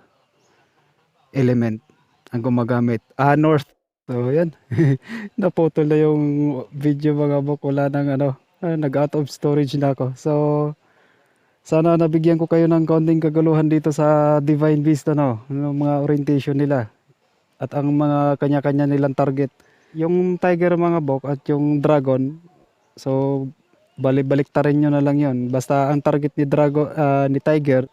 element ang gumagamit. North. So yan. Naputol na yung video mga bok. Wala nang ano. Nag-out of storage na ako. So sana nabigyan ko kayo ng konting kaguluhan dito sa Divine Beast ano, yung mga orientation nila. At ang mga kanya-kanya nilang target. Yung tiger mga bok at yung dragon. So balik-balik ta rin nyo na lang yon. Basta ang target ni ni tiger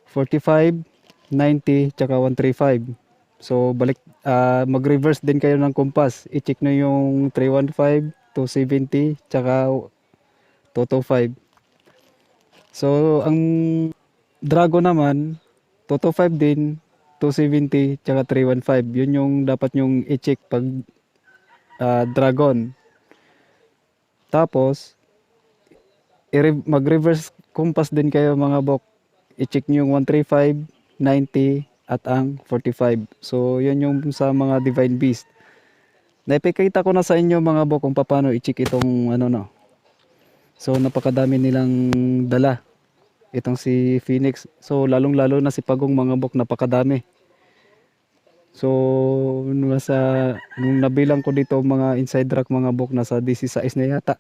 45, 90, tsaka 135. So mag-reverse din kayo ng compass. I-check nyo yung 315, 270, tsaka 225. So ang dragon naman 225 din, 270, tsaka 315. Yun yung dapat nyong i-check pag dragon. Tapos mag-reverse compass din kayo mga bok. I-check nyo yung 135, 90 at ang 45. So yun yung sa mga Divine Beast. Naipakita ko na sa inyo mga bok kung paano i-check itong ano no. So napakadami nilang dala. Itong si Phoenix. So lalong lalo na si Pagong mga bok, napakadami. So nung nabilang ko dito mga inside track mga bok, nasa 16 na yata.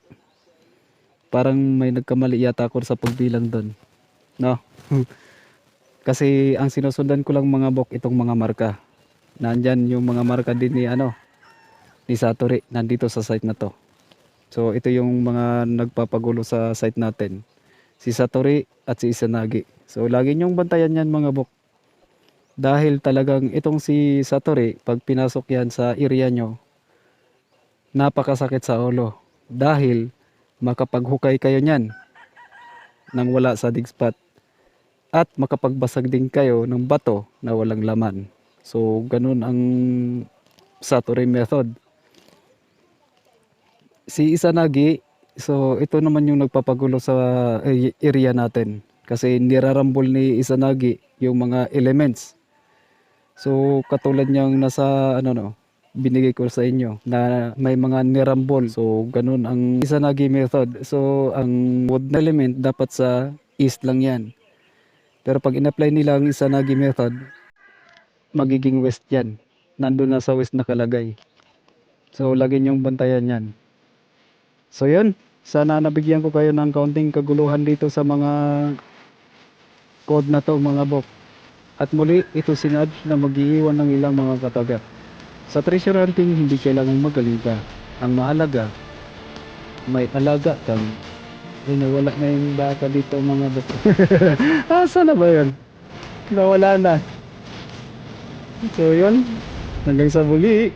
Parang may nagkamali yata ako sa pagbilang doon. No? Kasi ang sinusundan ko lang mga bok itong mga marka. Nandyan yung mga marka din ni ni Satori nandito sa site na to. So ito yung mga nagpapagulo sa site natin. Si Satori at si Izanagi. So lagi nyong bantayan yan mga bok. Dahil talagang itong si Satori, pag pinasok yan sa area nyo, napakasakit sa ulo. Dahil makapaghukay kayo niyan nang wala sa dig spot. At makapagbasag din kayo ng bato na walang laman. So ganun ang Satori method. Si Izanagi, so ito naman yung nagpapagulo sa area natin. Kasi nirarambol ni Izanagi yung mga elements. So katulad niyang nasa binigay ko sa inyo na may mga nirambol. So ganun ang Izanagi method. So ang wood element dapat sa east lang yan. Pero pag in-apply nila ang Izanagi method, magiging west yan. Nandun na sa west nakalagay. So lagi niyong bantayan yan. So yun, sana nabigyan ko kayo ng kaunting kaguluhan dito sa mga code na to mga bok. At muli, ito si Nudge na mag-iiwan ng ilang mga kataga. Sa treasure hunting, hindi kailangang magaling ka. Ang mahalaga, may alaga kang nawala na yung baka dito mga bok. Asa na ba yun? Nawala na. So yun, hanggang sa muli.